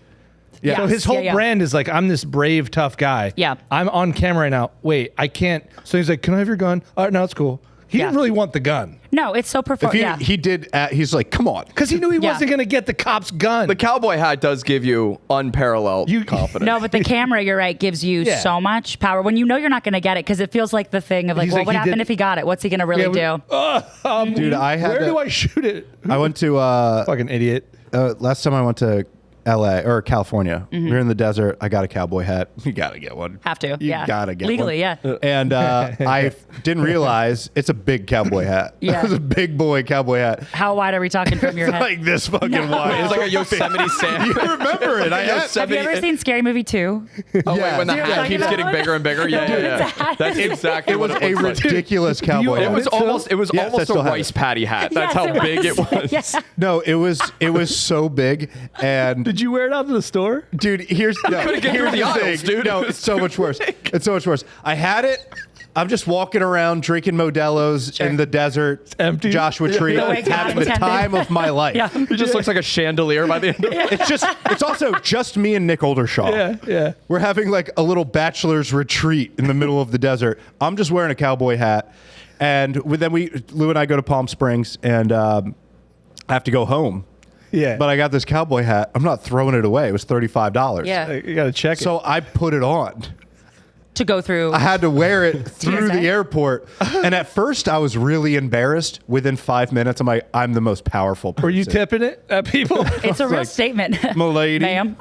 Yes. So his whole Yeah. brand is like, I'm this brave, tough guy. Yeah. I'm on camera right now. Wait, I can't. So he's like, can I have your gun? All right, no, it's cool. He didn't Yeah. really want the gun No, it's so If he, yeah. he did, he's like, come on. because he knew he Yeah. wasn't going to get the cop's gun. The cowboy hat does give you unparalleled confidence. No, but the camera, you're right, gives you Yeah. so much power when you know you're not going to get it because it feels like the thing of like, He's well, like, what he happened did- if he got it? What's he going to really do? Dude, I had Where to- do I shoot it? I went to, Fucking idiot. last time I went to LA or California, Mm-hmm. we were in the desert. I got a cowboy hat. You got to get one. Have to, You yeah. got to get Legally, one. yeah. And I didn't realize it's a big cowboy hat. Yeah. It's a big boy cowboy hat. How wide are we talking from your It's head? like this fucking wide. It's like a Yosemite Sam. You remember it. I had Have you ever seen Scary Movie 2? Oh, Yeah. wait, when the You're hat talking keeps about getting one? bigger and bigger. Yeah, yeah, yeah. That's exactly It was what a it looks like. ridiculous cowboy you hat. It was It too? almost Yes, I almost a still have rice it. patty hat. That's Yes, how big it was. Yeah. No, it was so big, and Did you wear it out to the store? Dude, here's the aisles, thing. dude. No, it's so much worse. It's so much worse. I had it. I'm just walking around drinking Modelo's in the desert, empty. Joshua Tree, having the time of my life. Yeah. It just looks like a chandelier by the end of it. It's also just me and Nick Oldershaw. Yeah. We're having like a little bachelor's retreat in the middle of the desert. I'm just wearing a cowboy hat. And then Lou and I go to Palm Springs and I have to go home. Yeah. But I got this cowboy hat. I'm not throwing it away. It was $35. Yeah. You got to check it. So I put it on. To go through. I had to wear it through TSA? the airport. And at first I was really embarrassed. Within 5 minutes, I'm like, I'm the most powerful person. Were you tipping it at people? It's a real like, statement. "M'lady." Ma'am.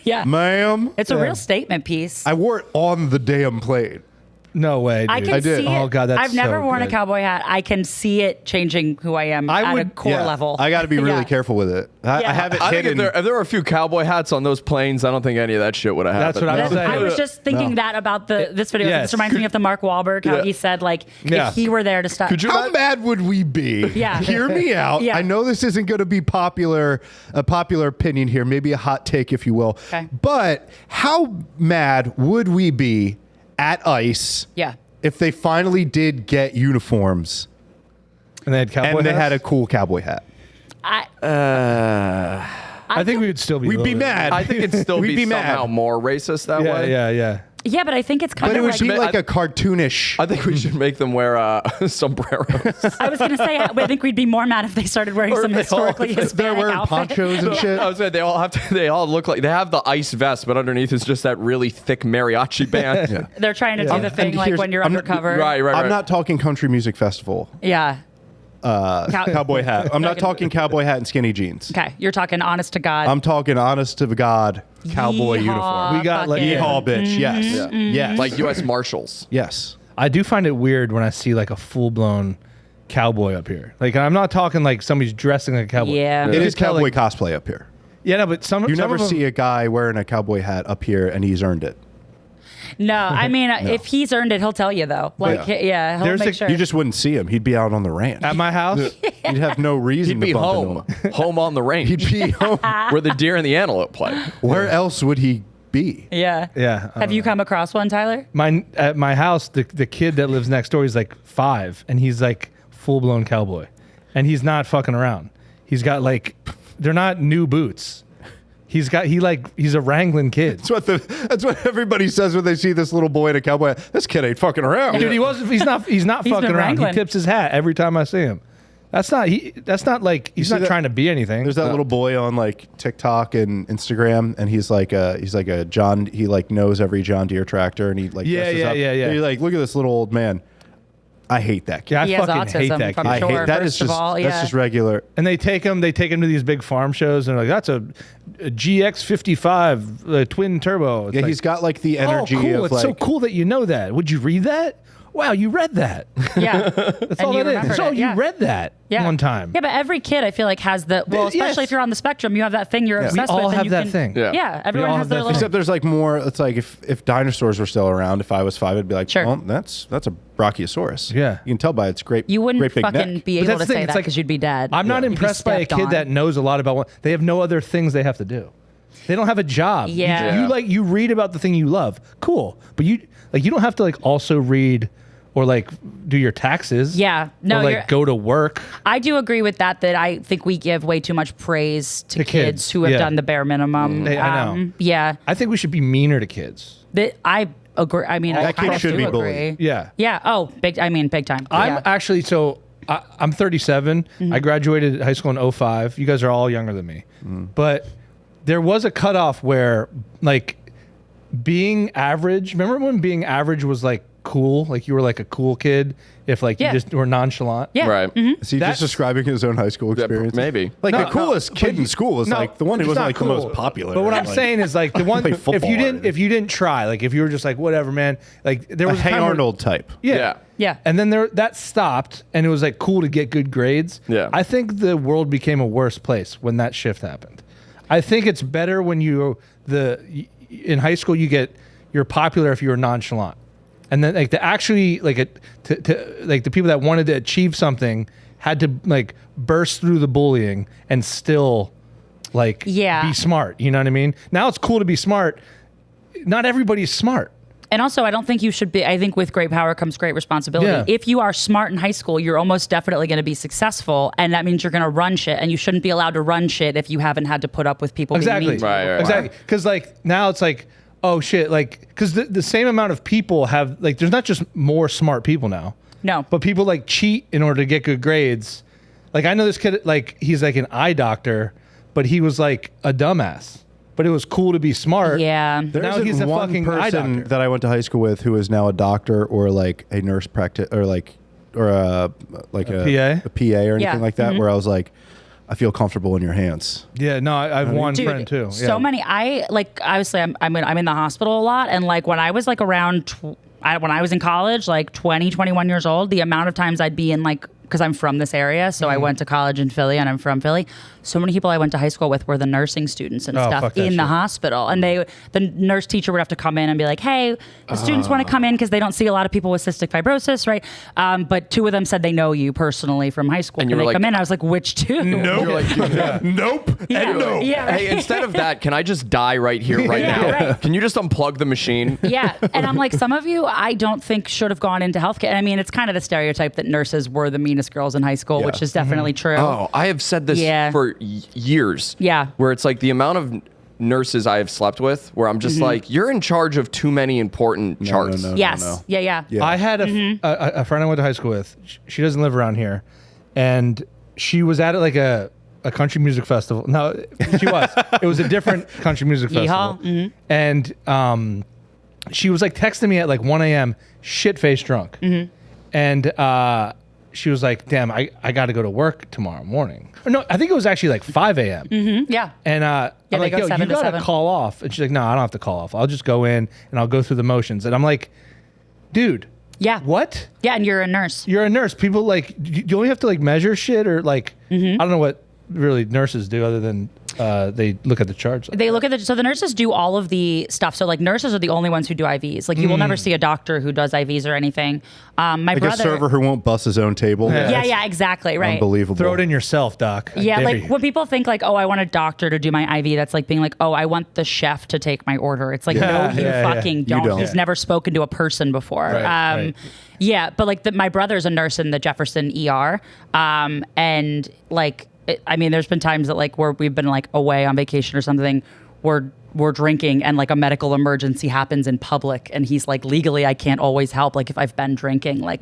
Yeah. Ma'am? It's a real statement piece. I wore it on the damn plane. No way, dude. I can I did. see it. Oh, God, that's I've never so worn a good. cowboy hat. I can see it changing who I am I at a would- core level. I got to be really Yeah. careful with it. I Yeah. have it I think hidden. if there were a few cowboy hats on those planes, I don't think any of that shit would have happened. That's what I was saying. I was just thinking that about this video. Yes. This reminds me of the Mark Wahlberg, how Yeah. he said, like, Yeah. if he were there to stop. Could you How mad would we be? Yeah. Hear me out. Yeah. I know this isn't going to be a popular opinion here, maybe a hot take, if you will. Okay. But how mad would we be at ICE Yeah. if they finally did get uniforms And they had cowboy and they hats? had a cool cowboy hat? I think we would still be. We'd be mad. I think it'd still We'd be, be mad. somehow more racist that Yeah, way. yeah. Yeah, but I think it's kind But it of would like. be like a cartoonish. I think we should make them wear sombreros. I was going to say, I think we'd be more mad if they started wearing Or some they all- historically They're Hispanic wearing outfit. ponchos and shit. I was saying they all look like they have the ice vest, but underneath is just that really thick mariachi band. Yeah. They're trying to do the thing And like here's- when you're I'm- undercover. Right. I'm not talking country music festival. Yeah. Cowboy hat. I'm not talking cowboy hat and skinny jeans. Okay, you're talking honest to God. I'm talking honest to God cowboy Yeehaw, uniform. We got, like, fucking- Yeehaw, bitch. Yes. Yes. Like U.S. Marshals. Yes. I do find it weird when I see like a full blown cowboy up here. Like I'm not talking like somebody's dressing like a cowboy. Yeah. It You is could tell, cowboy like- cosplay up here. Yeah, no, but some You some never of them- see a guy wearing a cowboy hat up here and he's earned it. No, I mean, if he's earned it, he'll tell you though. Like, yeah, he'll There's make a- sure. You just wouldn't see him. He'd be out on the ranch. at my house. You'd have no reason He'd be to bump home, into him. home on the range, He'd be home. where the deer and the antelope play. Where else would he be? yeah. Yeah. Have you come across one, Tyler? At my house, the kid that lives next door, he's like 5, and he's like full blown cowboy, and he's not fucking around. He's got like, they're not new boots. He's a wrangling kid. That's what everybody says when they see this little boy in a cowboy hat. This kid ain't fucking around. Dude, he's not He's fucking been around. wrangling. He tips his hat every time I see him. That's not like he's see not that- trying to be anything. There's that little boy on like TikTok and Instagram, and he's like a John. He like knows every John Deere tractor, and he like Yeah, dresses yeah, up. yeah, yeah. And you're like, look at this little old man. I hate that kid. Yeah, I He has fucking hate autism that from kid. I sure, hate that. first Is just of all, that's yeah. just regular. And they take him to these big farm shows, and they're like, that's a GX55 twin turbo. It's Yeah, like, he's got like the energy oh, cool. of It's like. so cool that you know that. Would you read that? Wow, you read that. Yeah. That's all that is. So you read that one time. Yeah, but every kid I feel like has the especially Yes. if you're on the spectrum, you have that thing you're We obsessed all with. and have you that can- thing. Yeah. Yeah, everyone all has have their that little. Except there's like more. It's like if dinosaurs were still around. If I was 5, I'd be like, Sure. well, that's a Brachiosaurus. Yeah. you can tell by its great. You wouldn't great big fucking neck. be But able that's to the thing, say it's that like- because you'd be dead. I'm not You'd be impressed by a stepped kid on. that knows a lot about what they have no other things they have to do. They don't have a job. Yeah. You read about the thing you love. Cool. But you don't have to like also read or like do your taxes. Yeah. No, or you're- like go to work. I do agree with that. That I think we give way too much praise to To kids kids, who have yeah. done the bare minimum. I know. Yeah. I think we should be meaner to kids. That I agree. I mean, I That kid kind of should do be agree. bullied. Yeah. Yeah. Oh, big. I mean, big time. I'm yeah. actually I'm 37. I graduated high school in 05. You guys are all younger than me. But there was a cutoff where like being average, remember when being average was like cool? Like you were like a cool kid if like Yeah. you just were nonchalant. Yeah. Right. Is he That's- just describing his own high school experience? maybe. Like No, the coolest kid in school was No, like the one who it's wasn't not like the cool. most popular. But what I'm Like, saying is like the one play if football you or didn't anything. if you didn't try, like if you were just like whatever, man, like there a was a Hey time where- Arnold type. Yeah. Yeah. And then that stopped and it was like cool to get good grades. Yeah. I think the world became a worse place when that shift happened. I think it's better when in high school you're popular if you're nonchalant. And then like the people that wanted to achieve something had to like burst through the bullying and still like be smart. You know what I mean? Now it's cool to be smart. Not everybody's smart. And also, I don't think you should be. I think with great power comes great responsibility. Yeah. If you are smart in high school, you're almost definitely going to be successful, and that means you're going to run shit. And you shouldn't be allowed to run shit if you haven't had to put up with people. Exactly. Being mean to you. Exactly. Because like now it's like, oh shit, like because the same amount of people have like there's not just more smart people now. No. But people like cheat in order to get good grades. Like I know this kid, like he's like an eye doctor, but he was like a dumbass. But it was cool to be smart. Yeah. Now he's a one fucking eye person doctor. that I went to high school with who is now a doctor or like a nurse or a PA or anything like that, where I was like, I feel comfortable in your hands. Yeah, no, I have one Dude, friend too. So many. I like obviously I'm in the hospital a lot, and like when I was like around when I was in college, like 21 years old, the amount of times I'd be in like, because I'm from this area, so I went to college in Philly and I'm from Philly. So many people I went to high school with were the nursing students and stuff in the hospital. And the nurse teacher would have to come in and be like, hey, the students want to come in because they don't see a lot of people with cystic fibrosis, right? But two of them said they know you personally from high school. And Can you they were come like, in? I was like, which two? Nope. You're like, Nope. Yeah. And no. Yeah, right. hey, instead of that, can I just die right here, right Yeah, now? right. Can you just unplug the machine? Yeah. And I'm like, some of you I don't think should have gone into healthcare. And I mean, it's kind of the stereotype that nurses were the meanest girls in high school, which is definitely true. Oh, I have said this for years. Yeah. Where it's like the amount of nurses I have slept with where I'm just like, you're in charge of too many important charts. Yes. Yeah. I had a friend I went to high school with. She doesn't live around here, and she was at like a country music festival. No, she was. It was a different country music festival, and she was like texting me at like 1 a.m. shit faced drunk, and she was like, "Damn, I got to go to work tomorrow morning." Or no, I think it was actually like 5 a.m. Yeah. And I'm like, go yo, 7 you to got to 7. call off. And she's like, no, I don't have to call off. I'll just go in and I'll go through the motions. And I'm like, dude. Yeah. What? Yeah, and you're a nurse. You're a nurse. People like, you only have to like measure shit or like, I don't know what really nurses do other than they look at the charts. They look at so the nurses do all of the stuff. So like nurses are the only ones who do IVs. Like you will never see a doctor who does IVs or anything. My brother, a server who won't bust his own table. Yeah, exactly, right. Unbelievable. Throw it in yourself, doc. Yeah, like when people think like, oh, I want a doctor to do my IV, that's like being like, oh, I want the chef to take my order. It's like, no, you fucking don't. You don't. He's never spoken to a person before. Right. Yeah, but like my brother's a nurse in the Jefferson ER, and like. I mean, there's been times that like where we've been like away on vacation or something, we're drinking and like a medical emergency happens in public, and he's like, legally I can't always help. Like if I've been drinking, like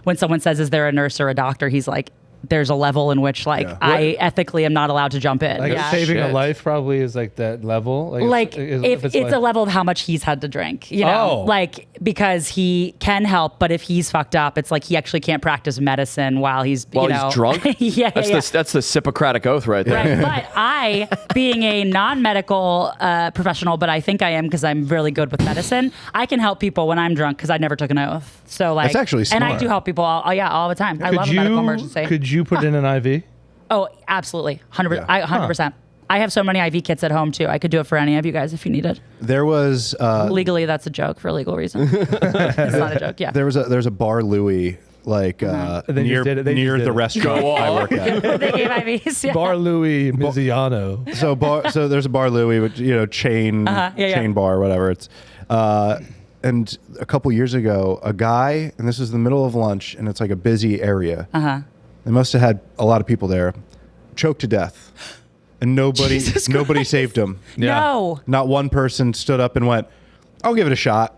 when someone says, is there a nurse or a doctor? He's like, there's a level in which like I ethically am not allowed to jump in. Like saving a life probably is like that level. Like if it's a level of how much he's had to drink, you know, like because he can help, but if he's fucked up, it's like he actually can't practice medicine while he's he's drunk. That's the Hippocratic oath right there. Right. But I, being a non-medical professional, but I think I am because I'm really good with medicine, I can help people when I'm drunk because I never took an oath. So like, that's actually smart. And I do help people all the time. I love a medical emergency. Could you put in an IV? Oh, absolutely. 100%. I have so many IV kits at home too. I could do it for any of you guys if you needed. There was legally, that's a joke for legal reasons. It's not a joke. Yeah. There's a Bar Louie like near the restaurant I work at. They gave IVs. Yeah. Bar Louie Miziano. So there's a Bar Louie, which chain bar or whatever. It's and a couple years ago, a guy, and this was the middle of lunch, and it's like a busy area. They must have had a lot of people there, choked to death, and nobody saved him. No. Not one person stood up and went, "I'll give it a shot."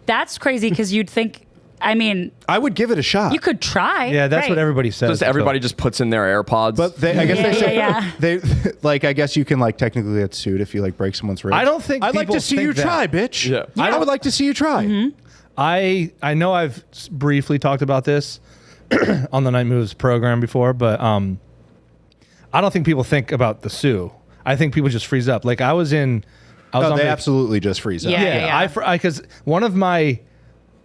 That's crazy because you'd think. I mean, I would give it a shot. You could try. Yeah, that's what everybody says. Just everybody just puts in their AirPods. But I guess they say they like. I guess you can like technically get sued if you like break someone's ribs. I don't think I'd like to see you try, bitch. Yeah. I would like to see you try. I know I've briefly talked about this on the Night Moves program before, but I don't think people think about the sue. I think people just freeze up. Like I was on they absolutely just freeze up. Yeah. Because one of my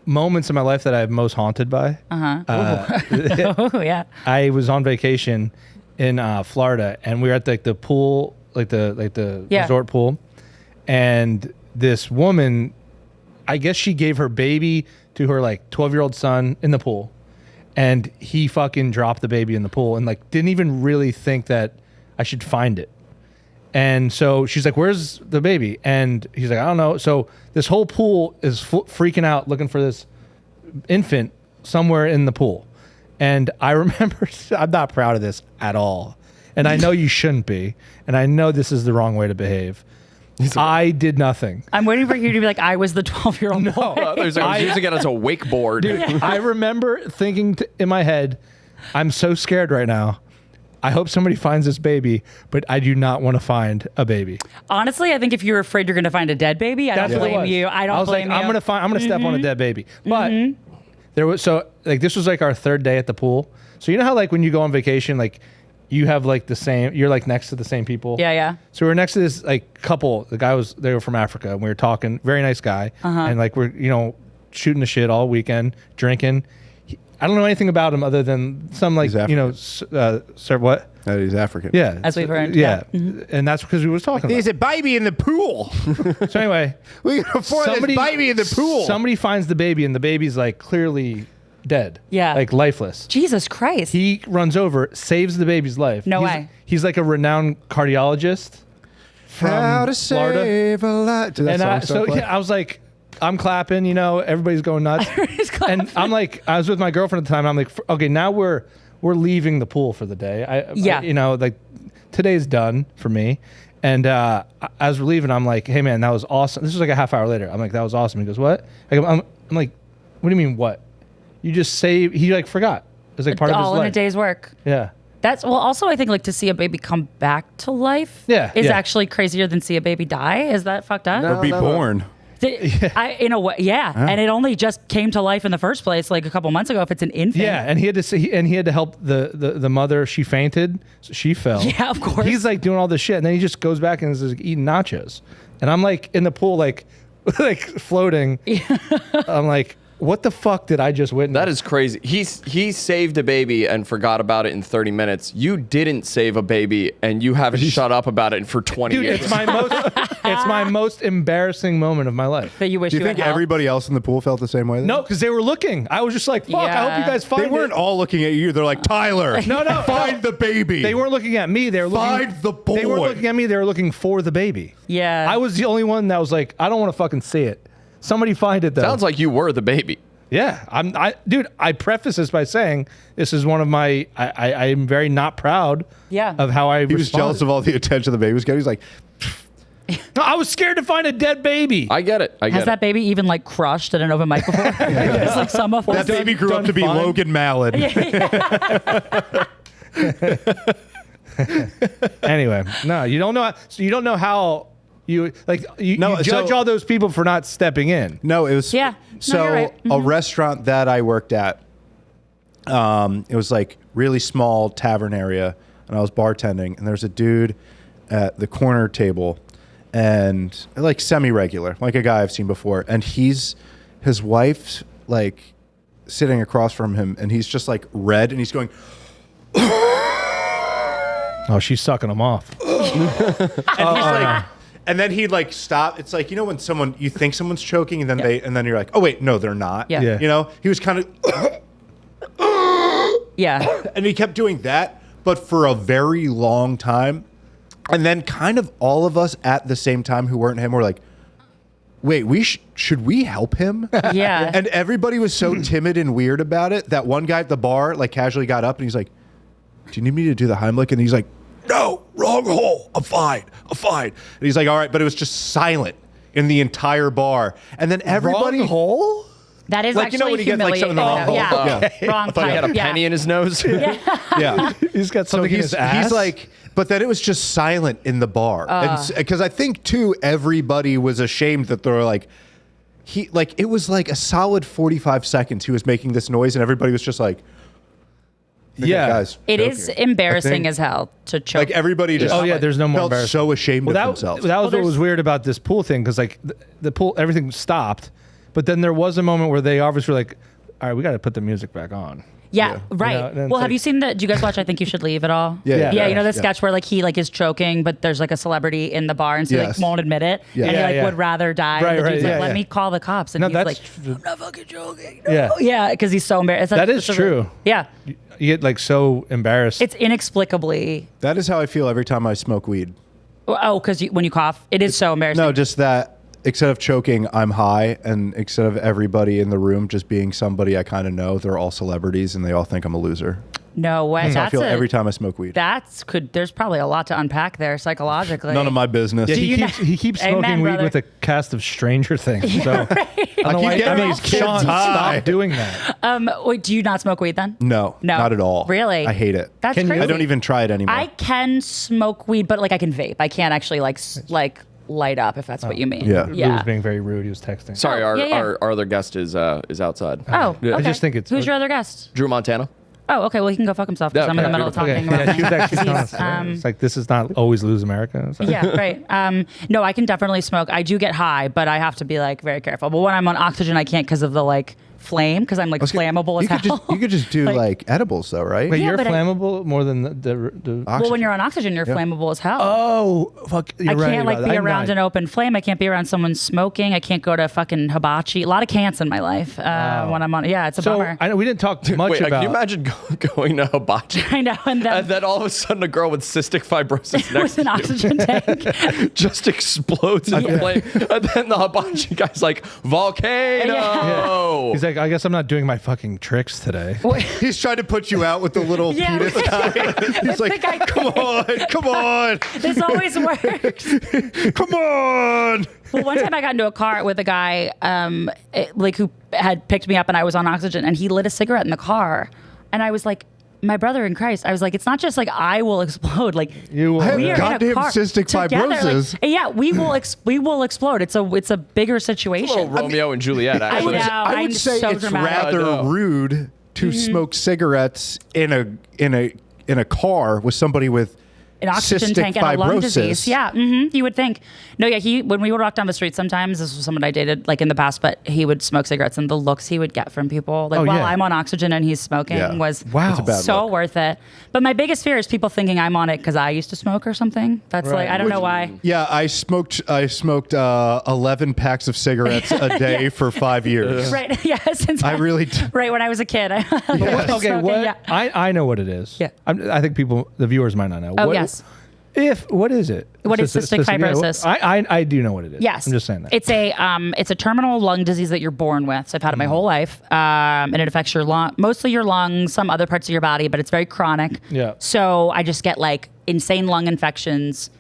moments in my life that I'm most haunted by. Oh yeah. I was on vacation in Florida, and we were at like the pool, like the resort pool, and this woman, I guess she gave her baby to her like 12-year-old son in the pool, and he fucking dropped the baby in the pool and like didn't even really think that I should find it. And so she's like, where's the baby? And he's like, I don't know. So this whole pool is freaking out looking for this infant somewhere in the pool. And I remember, I'm not proud of this at all. And I know you shouldn't be. And I know this is the wrong way to behave. I did nothing. I'm waiting for you to be like, I was the 12-year-old boy. I was using it as a wakeboard. Dude, I remember thinking in my head, I'm so scared right now. I hope somebody finds this baby, but I do not want to find a baby. Honestly, I think if you're afraid you're going to find a dead baby, I don't blame you. I don't blame you. I'm going to step on a dead baby. But there was, this was like our third day at the pool. So you know how like when you go on vacation, like you have like you're like next to the same people. Yeah, yeah. So we were next to this like couple. They were from Africa, and we were talking. Very nice guy, and like we're shooting the shit all weekend, drinking. I don't know anything about him other than some like sir, what? He's African. Yeah, as we've heard. Yeah, and that's because we was talking. There's a baby in the pool. So anyway, we can afford this baby in the pool. Somebody finds the baby, and the baby's like clearly dead. Yeah, like lifeless. Jesus Christ! He runs over, saves the baby's life. No way. He's like a renowned cardiologist from How to Florida. Save a life. And I was like, I'm clapping, everybody's going nuts. And I'm like, I was with my girlfriend at the time. And I'm like, okay, now we're leaving the pool for the day. Like today's done for me. And as we're leaving, I'm like, hey man, that was awesome. This was like a half hour later. I'm like, that was awesome. He goes, what? I'm like, what do you mean what? You just saved. He like forgot. It was like part of his life. All in a day's work. Yeah. Also I think like to see a baby come back to life is actually crazier than see a baby die. Is that fucked up? Or be born. In a way, yeah. Huh? And it only just came to life in the first place like a couple months ago if it's an infant. Yeah, and he had to help the mother. She fainted, so she fell. Yeah, of course. He's like doing all this shit, and then he just goes back and is like, eating nachos. And I'm like in the pool like floating. Yeah. I'm like, what the fuck did I just witness? That is crazy. He saved a baby and forgot about it in 30 minutes. You didn't save a baby and you haven't shut up about it for 20 years. It's my most embarrassing moment of my life. That you wish. Do you think everybody else in the pool felt the same way? No, because they were looking. I was just like, fuck. Yeah. I hope you guys find it. They weren't all looking at you. They're like, Tyler, no, find the baby. They weren't looking at me. They were looking. Find the boy. They weren't looking at me. They were looking for the baby. Yeah. I was the only one that was like, I don't want to fucking see it. Somebody find it though. Sounds like you were the baby. Yeah, dude, I preface this by saying this is one of my, I'm very not proud of how I He was jealous of all the attention the baby was getting. He's like, no, I was scared to find a dead baby. I get it. Has that baby even like crushed at an open mic before? It's like some of that baby grew up to be Logan Mallon. Anyway, no, you don't know. So you don't know how you judge all those people for not stepping in. No, it was a restaurant that I worked at. It was like really small tavern area, and I was bartending, and there's a dude at the corner table, and like semi-regular, like a guy I've seen before, and his wife's like sitting across from him, and he's just like red, and he's going. Oh, she's sucking him off. And he's like. And then he'd like stop. It's like, when you think someone's choking, and then and then you're like, oh wait, no, they're not. Yeah. He was kind of. Yeah. And he kept doing that, but for a very long time. And then kind of all of us at the same time who weren't him were like, wait, should we help him? Yeah. And everybody was so timid and weird about it that one guy at the bar like casually got up and he's like, do you need me to do the Heimlich? And he's like, no, wrong hole. I'm fine. And he's like, all right, but it was just silent in the entire bar. And then everybody. Wrong hole? That is like, actually when you get like something in the wrong hole. Yeah. Wrong I thought he had a penny in his nose. Yeah. He's got something in his ass. He's like, but then it was just silent in the bar. Because I think too, everybody was ashamed that they were like, it was like a solid 45 seconds he was making this noise and everybody was just like, guys. It is embarrassing as hell to choke. Like everybody just there's no more felt so ashamed of themselves. That was what was weird about this pool thing, because like the pool, everything stopped, but then there was a moment where they obviously were like, all right, we got to put the music back on. Yeah, right. Well, have you seen do you guys watch I Think You Should Leave at all? Yeah. You know the sketch where like he like is choking, but there's like a celebrity in the bar and so he like won't admit it. Yeah. And he like would rather die. Right, and the dude's right, like, let me call the cops. And he's like, I'm not fucking joking. No. Yeah, because he's so embarrassed. That is true. Yeah. You get like so embarrassed. It's inexplicably. That is how I feel every time I smoke weed. Oh, because when you cough, it is so embarrassing. No, just that instead of choking, I'm high, and instead of everybody in the room just being somebody I kind of know, they're all celebrities, and they all think I'm a loser. No way. That's how I feel every time I smoke weed. There's probably a lot to unpack there psychologically. None of my business. Yeah, he keeps smoking Amen, weed brother. with a cast of Stranger Things. So I keep getting these kids Sean, high. stop doing that. Wait, do you not smoke weed then? No, not at all. Really? I hate it. That's Can you- crazy. I don't even try it anymore. I can smoke weed, but like I can vape. I can't actually like light up if that's what you mean. Yeah. He was being very rude. He was texting. Sorry, Oh, yeah. our other guest is outside. Oh, Yeah. okay. I just think it's- Who's your other guest? Drew Montana. Oh, okay. Well, he can go fuck himself because Yeah, I'm in the okay. middle of talking Okay. about Yeah, she was things. actually telling us. He's, It's like, this is not always lose America. It's like- yeah, right. No, I can definitely smoke. I do get high, but I have to be like very careful. But when I'm on oxygen, I can't because of the like flame, because I'm like flammable as hell. You could just do like edibles though, right? Wait, Yeah, you're but flammable more than the Well, when you're on oxygen, you're flammable as hell. Oh, fuck. You're I right can't like about be that. around an open flame. I can't be around someone smoking. I can't go to fucking hibachi. A lot of can'ts in my life when I'm on. Yeah, it's a So bummer. I know we didn't talk much Wait, about. can you imagine going to hibachi? I know, and And then all of a sudden, a girl with cystic fibrosis next with an to oxygen tank. just explodes in flame, and then the hibachi guy's like, "Volcano!" Yeah. He's like, I guess I'm not doing my fucking tricks today. He's trying to put you out with the little Yeah. penis guy. He's like, come on, This always works. come on. Well, one time I got into a car with a guy, who had picked me up, and I was on oxygen, and he lit a cigarette in the car, and I was like, my brother in Christ, I was like, it's not just like I will explode. Like You will. I have we are goddamn in a car cystic together. Like, fibrosis. yeah, we will explode. It's a bigger situation. Little Romeo and Juliet, actually. know. I would I'm say so it's dramatic. I rather know. rude to smoke cigarettes in a car with somebody with An oxygen cystic tank and a lung fibrosis. disease. Yeah, you would think. No, yeah, when we would walk down the street, sometimes this was someone I dated like in the past, but he would smoke cigarettes, and the looks he would get from people, like Oh, while yeah. I'm on oxygen and he's smoking, Yeah. was Wow. It's a bad so look. worth it. But my biggest fear is people thinking I'm on it because I used to smoke or something. That's Right. like I don't know why. Yeah, I smoked 11 packs of cigarettes a day for 5 years. Right? Yeah. Since I really right when I was a kid. I was Okay, smoking, what? yeah. I know what it is. Yeah. I think the viewers might not know. Oh, What- yes. What is it? What is cystic fibrosis? I do know what it is. Yes, I'm just saying that. it's a terminal lung disease that you're born with. So I've had it my whole life, and it affects your mostly your lungs, some other parts of your body, but it's very chronic. Yeah. So I just get like insane lung infections,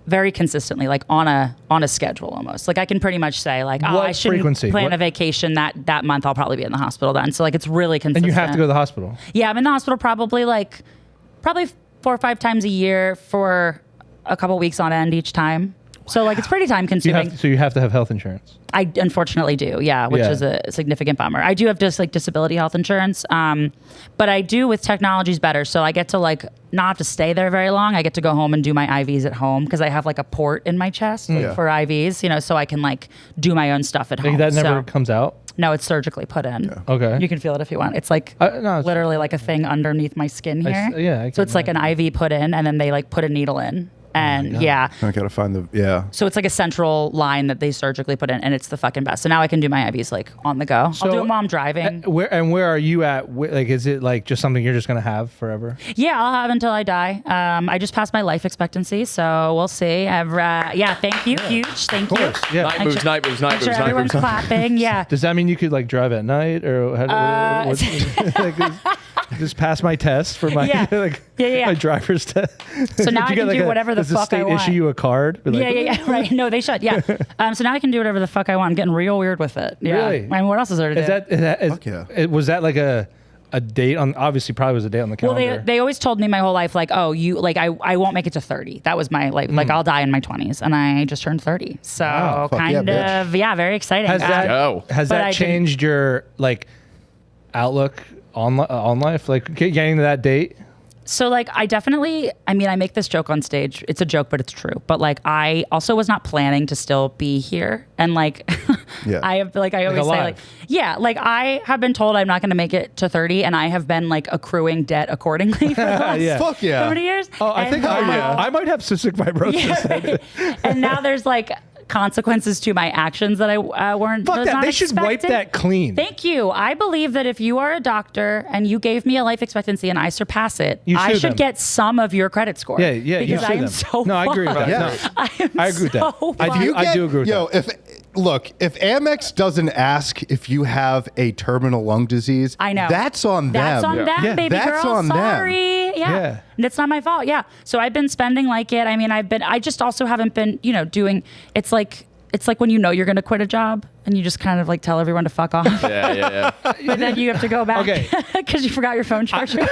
very consistently, like on a schedule almost. Like I can pretty much say like, oh, What I shouldn't frequency? plan What- a vacation that month. I'll probably be in the hospital then. So like it's really consistent. and you have to go to the hospital. Yeah, I'm in the hospital probably 4 or 5 times a year for a couple weeks on end each time. So like it's pretty time consuming. So you have to have health insurance. I unfortunately do, yeah, which Yeah. is a significant bummer. I do have just like disability health insurance, but I do with technology's better. So I get to like not have to stay there very long. I get to go home and do my IVs at home because I have like a port in my chest Yeah. for IVs, so I can like do my own stuff at home. Like, that never So- comes out. no, it's surgically put in. Okay. You can feel it if you want. It's like No, it's- literally like a thing underneath my skin here. I So can it's like an IV put in, and then they like put a needle in. And yeah. I gotta find the So it's like a central line that they surgically put in, and it's the fucking best. So now I can do my IVs like on the go. I'll do it while I'm driving. Where are you at? Like, is it like just something you're just gonna have forever? Yeah, I'll have until I die. I just passed my life expectancy, so we'll see. Thank you, huge, thank you. Yeah. Night moves, night moves, night Make sure moves, night everyone's moves. clapping. Yeah. Does that mean you could like drive at night or just pass my test for my Yeah. Yeah. my driver's test? So now I can do whatever the does fuck the I state want. issue you a card? Be like, Yeah. Right. No, they should. Yeah. So now I can do whatever the fuck I want. I'm getting real weird with it. Yeah. Really? I mean, what else is there to do? Fuck yeah. Was that like a date on? Obviously, probably was a date on the Well, calendar. they always told me my whole life, like, oh, you like I won't make it to 30. That was my like I'll die in my 20s, and I just turned 30. So Wow, fuck kind yeah, of very exciting. has that Go. has But that I can- changed your like outlook on life? Like getting to that date? So like I make this joke on stage. It's a joke, but it's true. But like I also was not planning to still be here. And like Yeah. I always say alive. like I have been told I'm not going to make it to 30, and I have been like accruing debt accordingly for the last Yeah. Fuck yeah. so many years. Oh, I think And, I might have cystic fibrosis. yeah, right. And now there's like consequences to my actions that I weren't. Fuck that. They should wipe that clean. Thank you. I believe that if you are a doctor and you gave me a life expectancy and I surpass it, I should get some of your credit score. Yeah. Because I am so. No, I agree with that. Yeah. I agree with that. I do agree with that. If Amex doesn't ask if you have a terminal lung disease, I know that's on them. That's on them, baby that's girl. on Sorry. them. Yeah. And it's not my fault. Yeah. So I've been spending like it. I mean, I just also haven't been, doing, it's like when you're going to quit a job and you just kind of like tell everyone to fuck off. Yeah. But then you have to go back because you forgot your phone charger.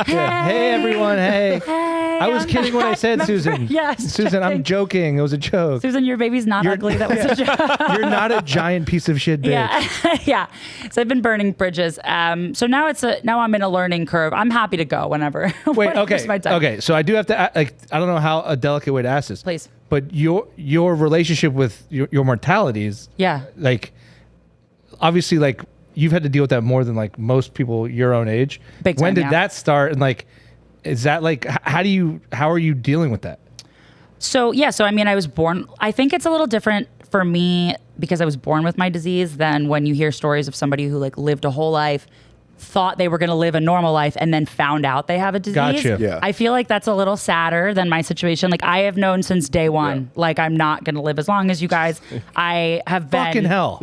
Hey, everyone. Hey. I was kidding when I said Susan. Yes. Susan, I'm joking. It was a joke. Susan, your baby's not ugly. That was a joke. You're not a giant piece of shit bitch. Yeah. So I've been burning bridges. So now I'm in a learning curve. I'm happy to go whenever. Wait, okay. Okay. So I do have to, I don't know how a delicate way to ask this. Please. But your relationship with your mortalities. Yeah. Like, obviously, like, you've had to deal with that more than like most people your own age. Big time, when did that start? And like, is that like, how are you dealing with that? So I mean, I was born, I think it's a little different for me because I was born with my disease than when you hear stories of somebody who like lived a whole life, thought they were going to live a normal life, and then found out they have a disease. Gotcha. Yeah. I feel like that's a little sadder than my situation. Like, I have known since day one, like, I'm not going to live as long as you guys. I have been. Fucking hell.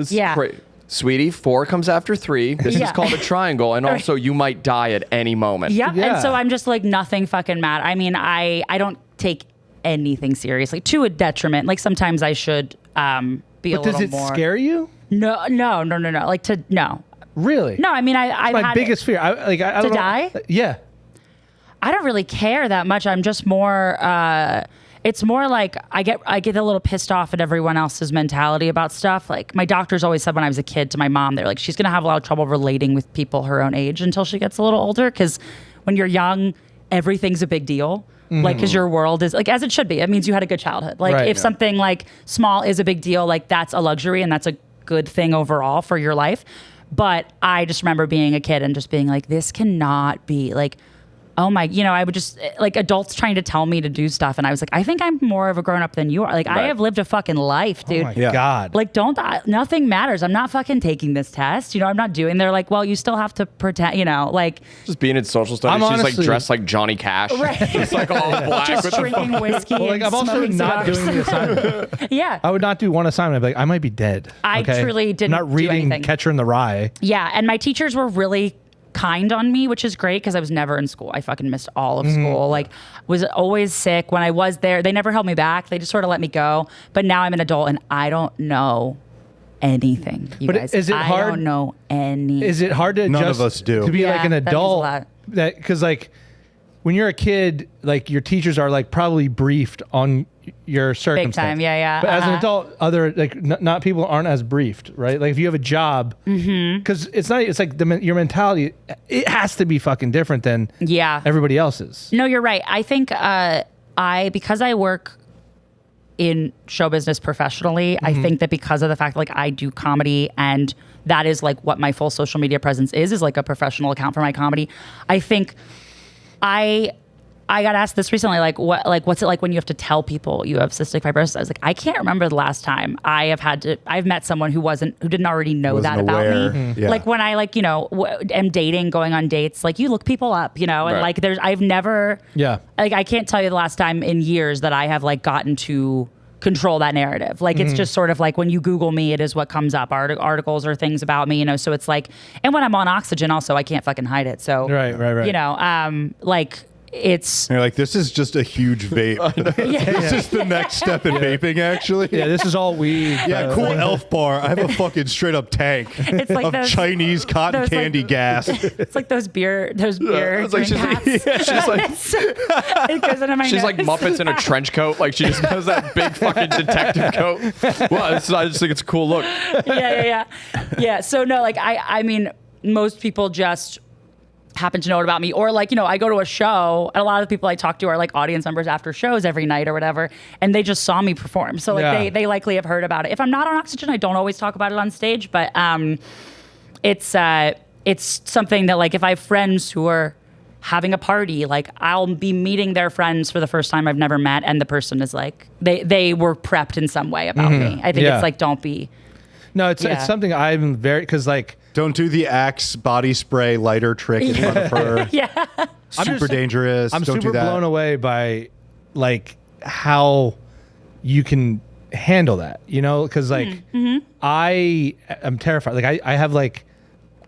Sweetie, 4 comes after 3. This is called a triangle, and also you might die at any moment. Yeah. And so I'm just like, nothing fucking matters. I mean, I don't take anything seriously, to a detriment. Like, sometimes I should be a little more. But does it scare you? No. Like, no. Really? No, I mean, I've my had biggest fear. I don't know. Die? Yeah. I don't really care that much. I'm just more. It's more like I get a little pissed off at everyone else's mentality about stuff. Like, my doctors always said when I was a kid to my mom, they're like, she's gonna have a lot of trouble relating with people her own age until she gets a little older, because when you're young, everything's a big deal. Like, because your world is like, as it should be. It means you had a good childhood. Like, if something like small is a big deal, like, that's a luxury and that's a good thing overall for your life. But I just remember being a kid and just being like, this cannot be like, oh my, I would just like adults trying to tell me to do stuff. And I was like, I think I'm more of a grown up than you are. Like, I have lived a fucking life, dude. Oh my God. Like, nothing matters. I'm not fucking taking this test. I'm not doing. They're like, well, you still have to pretend, like. Just being in social studies, she's like dressed like Johnny Cash. Right. Just like all black. Just drinking whiskey. Well, like, I'm also not doing the assignment. Yeah. I would not do one assignment. I'd be like, I might be dead. I truly didn't. I'm not reading do anything. Catcher in the Rye. Yeah. And my teachers were really kind on me, which is great, because I was never in school. I fucking missed all of school. Like, was always sick. When I was there, they never held me back. They just sort of let me go. But now I'm an adult and I don't know anything. Guys. Is it hard? I don't know anything. Is it hard to None adjust of us do. to be like an that means a adult? lot. That because like when you're a kid, like your teachers are like probably briefed on your circumstance. Big time, yeah. But as an adult, other like not people aren't as briefed, right? Like if you have a job, because it's not. It's like your mentality. It has to be fucking different than everybody else's. No, you're right. I think because I work in show business professionally, I think that because of the fact like I do comedy and that is like what my full social media presence is like a professional account for my comedy. I think I got asked this recently, what's it like when you have to tell people you have cystic fibrosis? I was like, I can't remember the last time I've met someone who didn't already know that about me. Yeah. Like when I am dating, going on dates, like you look people up, and like I've never, like I can't tell you the last time in years that I have like gotten to control that narrative. Like it's just sort of like when you Google me, it is what comes up, articles or things about me, so it's like, and when I'm on oxygen also, I can't fucking hide it. So, right. Like, it's and you're like, this is just a huge vape. This is the next step in vaping, actually. Yeah, this is all weed. Yeah, cool elf bar. I have a fucking straight up tank it's like of Chinese cotton candy gas. It's like those beer drink hats. She's like, it goes into my she's nose. like Muppets in a trench coat. Like she just has that big fucking detective coat. Well, I just think it's a cool look. Yeah. So no, like I mean, most people just happen to know about me, or like I go to a show and a lot of the people I talk to are like audience members after shows every night or whatever, and they just saw me perform, so like they likely have heard about it. If I'm not on oxygen, I don't always talk about it on stage, but it's something that like if I have friends who are having a party. Like I'll be meeting their friends for the first time I've never met, and the person is like they were prepped in some way about me. I think it's like don't be. No, it's something I'm very because like don't do the Axe body spray lighter trick in front of her. Yeah, super dangerous. I'm don't super do that. blown away by like how you can handle that, you know, because like I am terrified. Like I have like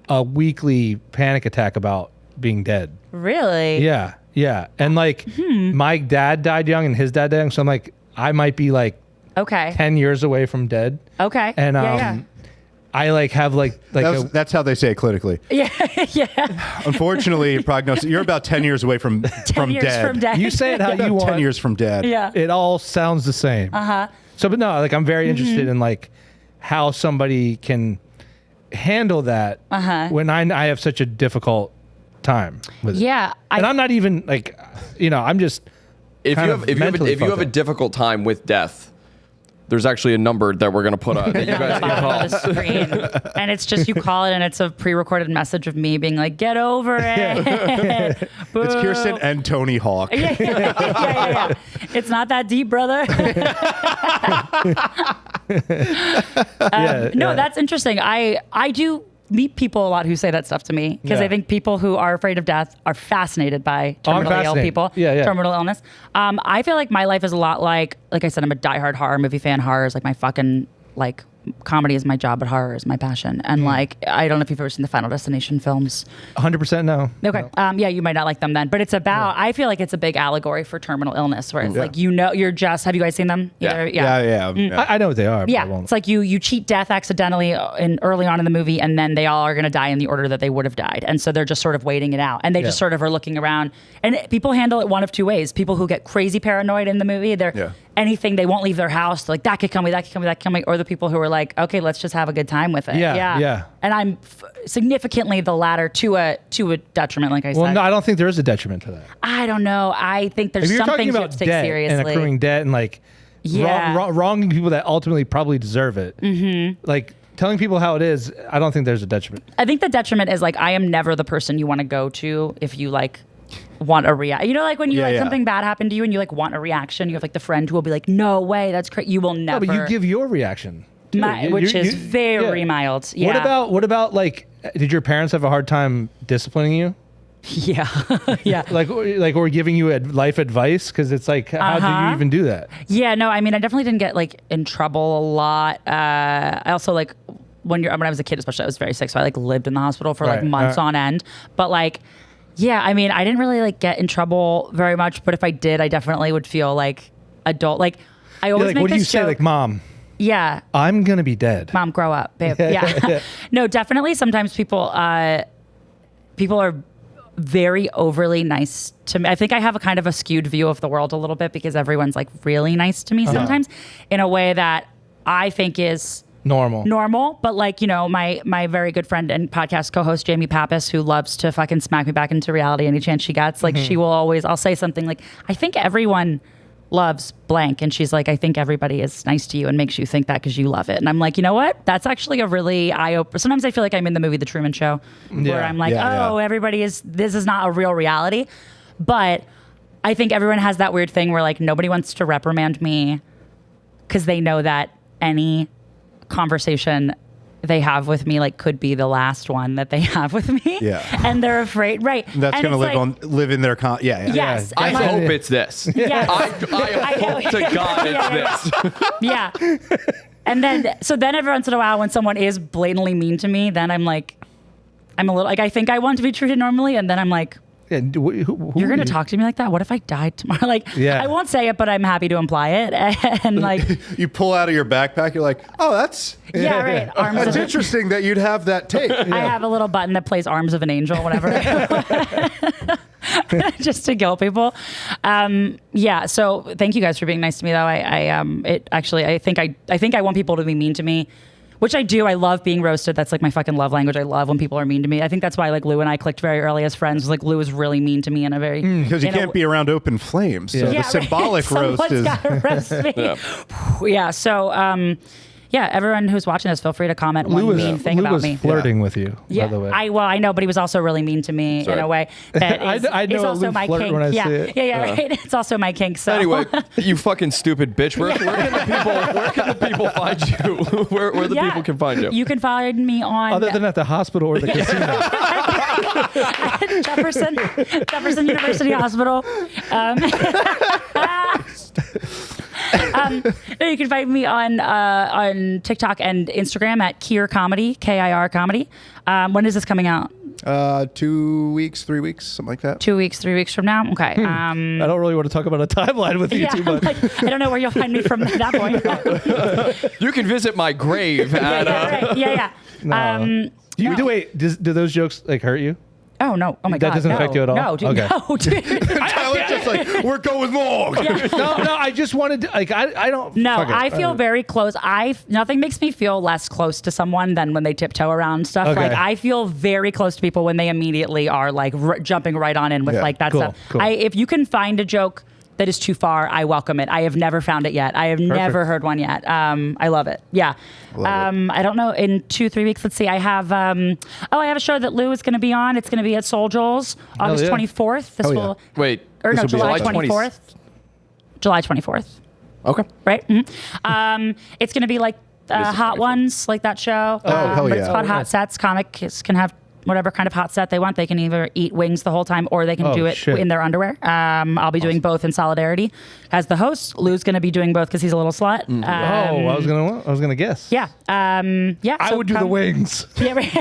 a weekly panic attack about being dead. Really? Yeah, and like my dad died young and his dad died young, so I'm like I might be like 10 years away from dead. Okay. And I like have like that's how they say it clinically. Yeah. Unfortunately, prognosis. You're about 10 years away from dead. You say it how you want. 10 years from dead. Yeah. It all sounds the same. So, but no, like I'm very interested in like how somebody can handle that when I have such a difficult time with it. Yeah. And I'm not even like, you know, I'm just if you have a difficult time with death, there's actually a number that we're going to put on that you guys can call. On the screen. And it's just you call it and it's a pre-recorded message of me being like, get over it. It's Kirsten and Tony Hawk. Yeah. It's not that deep, brother. No, that's interesting. I do meet people a lot who say that stuff to me because I think people who are afraid of death are fascinated by terminally ill people. Terminal illness. I feel like my life is a lot like I said, I'm a diehard horror movie fan. Horror is like my fucking like comedy is my job, but horror is my passion. And like, I don't know if you've ever seen the Final Destination films. 100% no. Okay. No. Yeah, you might not like them then, but it's about, I feel like it's a big allegory for terminal illness where it's like, you know, you're just, have you guys seen them? Yeah. Yeah. I know what they are. Yeah. But I won't. It's like you cheat death accidentally early on in the movie, and then they all are going to die in the order that they would have died. And so they're just sort of waiting it out. And they just sort of are looking around. And people handle it one of two ways. People who get crazy paranoid in the movie, they're anything, they won't leave their house. They're like, that could kill me, that could kill me, that could kill me. Or the people who are like, okay, let's just have a good time with it. Yeah. And I'm significantly the latter to a detriment, like I said. Well, no, I don't think there is a detriment to that. I don't know. I think there's If you're some talking things you about have to take debt seriously. and accruing debt and like wronging people that ultimately probably deserve it, like telling people how it is, I don't think there's a detriment. I think the detriment is like I am never the person you want to go to if you like want a reaction. You know, like when you something bad happened to you and you like want a reaction, you have like the friend who will be like, no way, that's crazy. You will never. No, but you give your reaction. Which is very mild. Yeah. What about like, did your parents have a hard time disciplining you? Yeah. Yeah. like or giving you life advice? Because it's like, how do you even do that? Yeah, no, I mean, I definitely didn't get like in trouble a lot. I also like when I was a kid, especially, I was very sick. So I like lived in the hospital for like months on end. But like, yeah, I mean, I didn't really like get in trouble very much. But if I did, I definitely would feel like adult. Like I always make what do you this say? joke. Like, Mom. Yeah. I'm going to be dead. Mom, grow up, babe. Yeah. No, definitely sometimes people are very overly nice to me. I think I have a kind of a skewed view of the world a little bit because everyone's like really nice to me sometimes in a way that I think is normal. But like, you know, my very good friend and podcast co-host, Jamie Pappas, who loves to fucking smack me back into reality any chance she gets. Like she will always, I'll say something like, I think everyone loves blank, and she's like, I think everybody is nice to you and makes you think that because you love it. And I'm like, you know what? That's actually a really eye-opener. Sometimes I feel like I'm in the movie The Truman Show, where I'm like, everybody is, this is not a real reality. But I think everyone has that weird thing where like nobody wants to reprimand me because they know that any conversation they have with me like could be the last one that they have with me. Yeah. And they're afraid, right? That's going to live in their Yes. I hope it's this. Yes. I hope to God it's this. Yeah. And then every once in a while when someone is blatantly mean to me, then I'm like, I'm a little like, I think I want to be treated normally. And then I'm like, you're going to talk to me like that? What if I died tomorrow? Like, I won't say it, but I'm happy to imply it. And like, you pull out of your backpack, you're like, oh, that's right. Arms that's interesting that you'd have that tape. I have a little button that plays Arms of an Angel, whatever, just to kill people. So thank you guys for being nice to me, though. I think I want people to be mean to me. Which I do. I love being roasted. That's like my fucking love language. I love when people are mean to me. I think that's why like Lou and I clicked very early as friends. Like Lou is really mean to me in a very because you can't be around open flames. So the symbolic roast is gotta roast me. So yeah, everyone who's watching this, feel free to comment one mean thing Lou about was me. flirting with you, Yeah, by the way. I know, but he was also really mean to me in a way that is, I know is also Lou my flirt kink. when I Yeah, see it. right. It's also my kink. So Anyway, you fucking stupid bitch. Where can the people find you? Where the people can find you? You can find me on Other than at the hospital or the casino. Jefferson University Hospital. No, you can find me on TikTok and Instagram at Kier Comedy, KIR Comedy. When is this coming out? 2 weeks, 3 weeks, something like that. 2 weeks, 3 weeks from now. Okay. I don't really want to talk about a timeline with you too much. I don't know where you'll find me from that point. You can visit my grave at. Right. Yeah. No. Wait, do those jokes like hurt you? Oh no! Oh my God! That doesn't affect you at all? No, dude. Okay. No, dude. Tyler's just like, we're going long. No, I just wanted to, I don't. No, I feel very close. Nothing makes me feel less close to someone than when they tiptoe around stuff. Okay. Like I feel very close to people when they immediately are like jumping right on in with like that stuff. Cool. If you can find a joke that is too far, I welcome it. I have never found it yet. I have never heard one yet. I love it. Yeah. I don't know. In 2-3 weeks, let's see. I have I have a show that Lou is going to be on. It's going to be at Soul Joel's August 24th. Wait. Or no, This will be July July 24th. July 24th. Okay. Right? Mm-hmm. It's going to be like Hot Ones, like that show. hell but yeah. it's called Hot Sets. Comics can have whatever kind of hot set they want. They can either eat wings the whole time or they can do it in their underwear. I'll be doing both in solidarity. As the host, Lou's going to be doing both because he's a little slut. I was gonna guess. Yeah. I would do the wings. Yeah, right.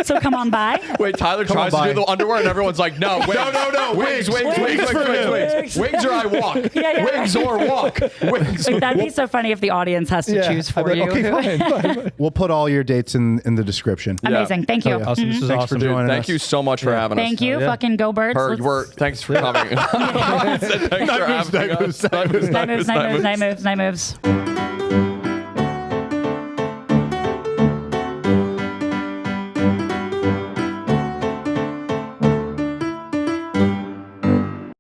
So come on by. Wait, Tyler tries to do the underwear and everyone's like, no, wings. No. Wings. Wings or I walk. Yeah, wings or walk. Wings. Like, that'd be so funny if the audience has to choose for you. Okay, fine. We'll put all your dates in the description. Amazing. Thank you. Awesome. This is Thanks awesome. for joining us. Thank you so much for having us. Thank you. Fucking go birds. Thanks for coming. Thanks for having us. Night moves.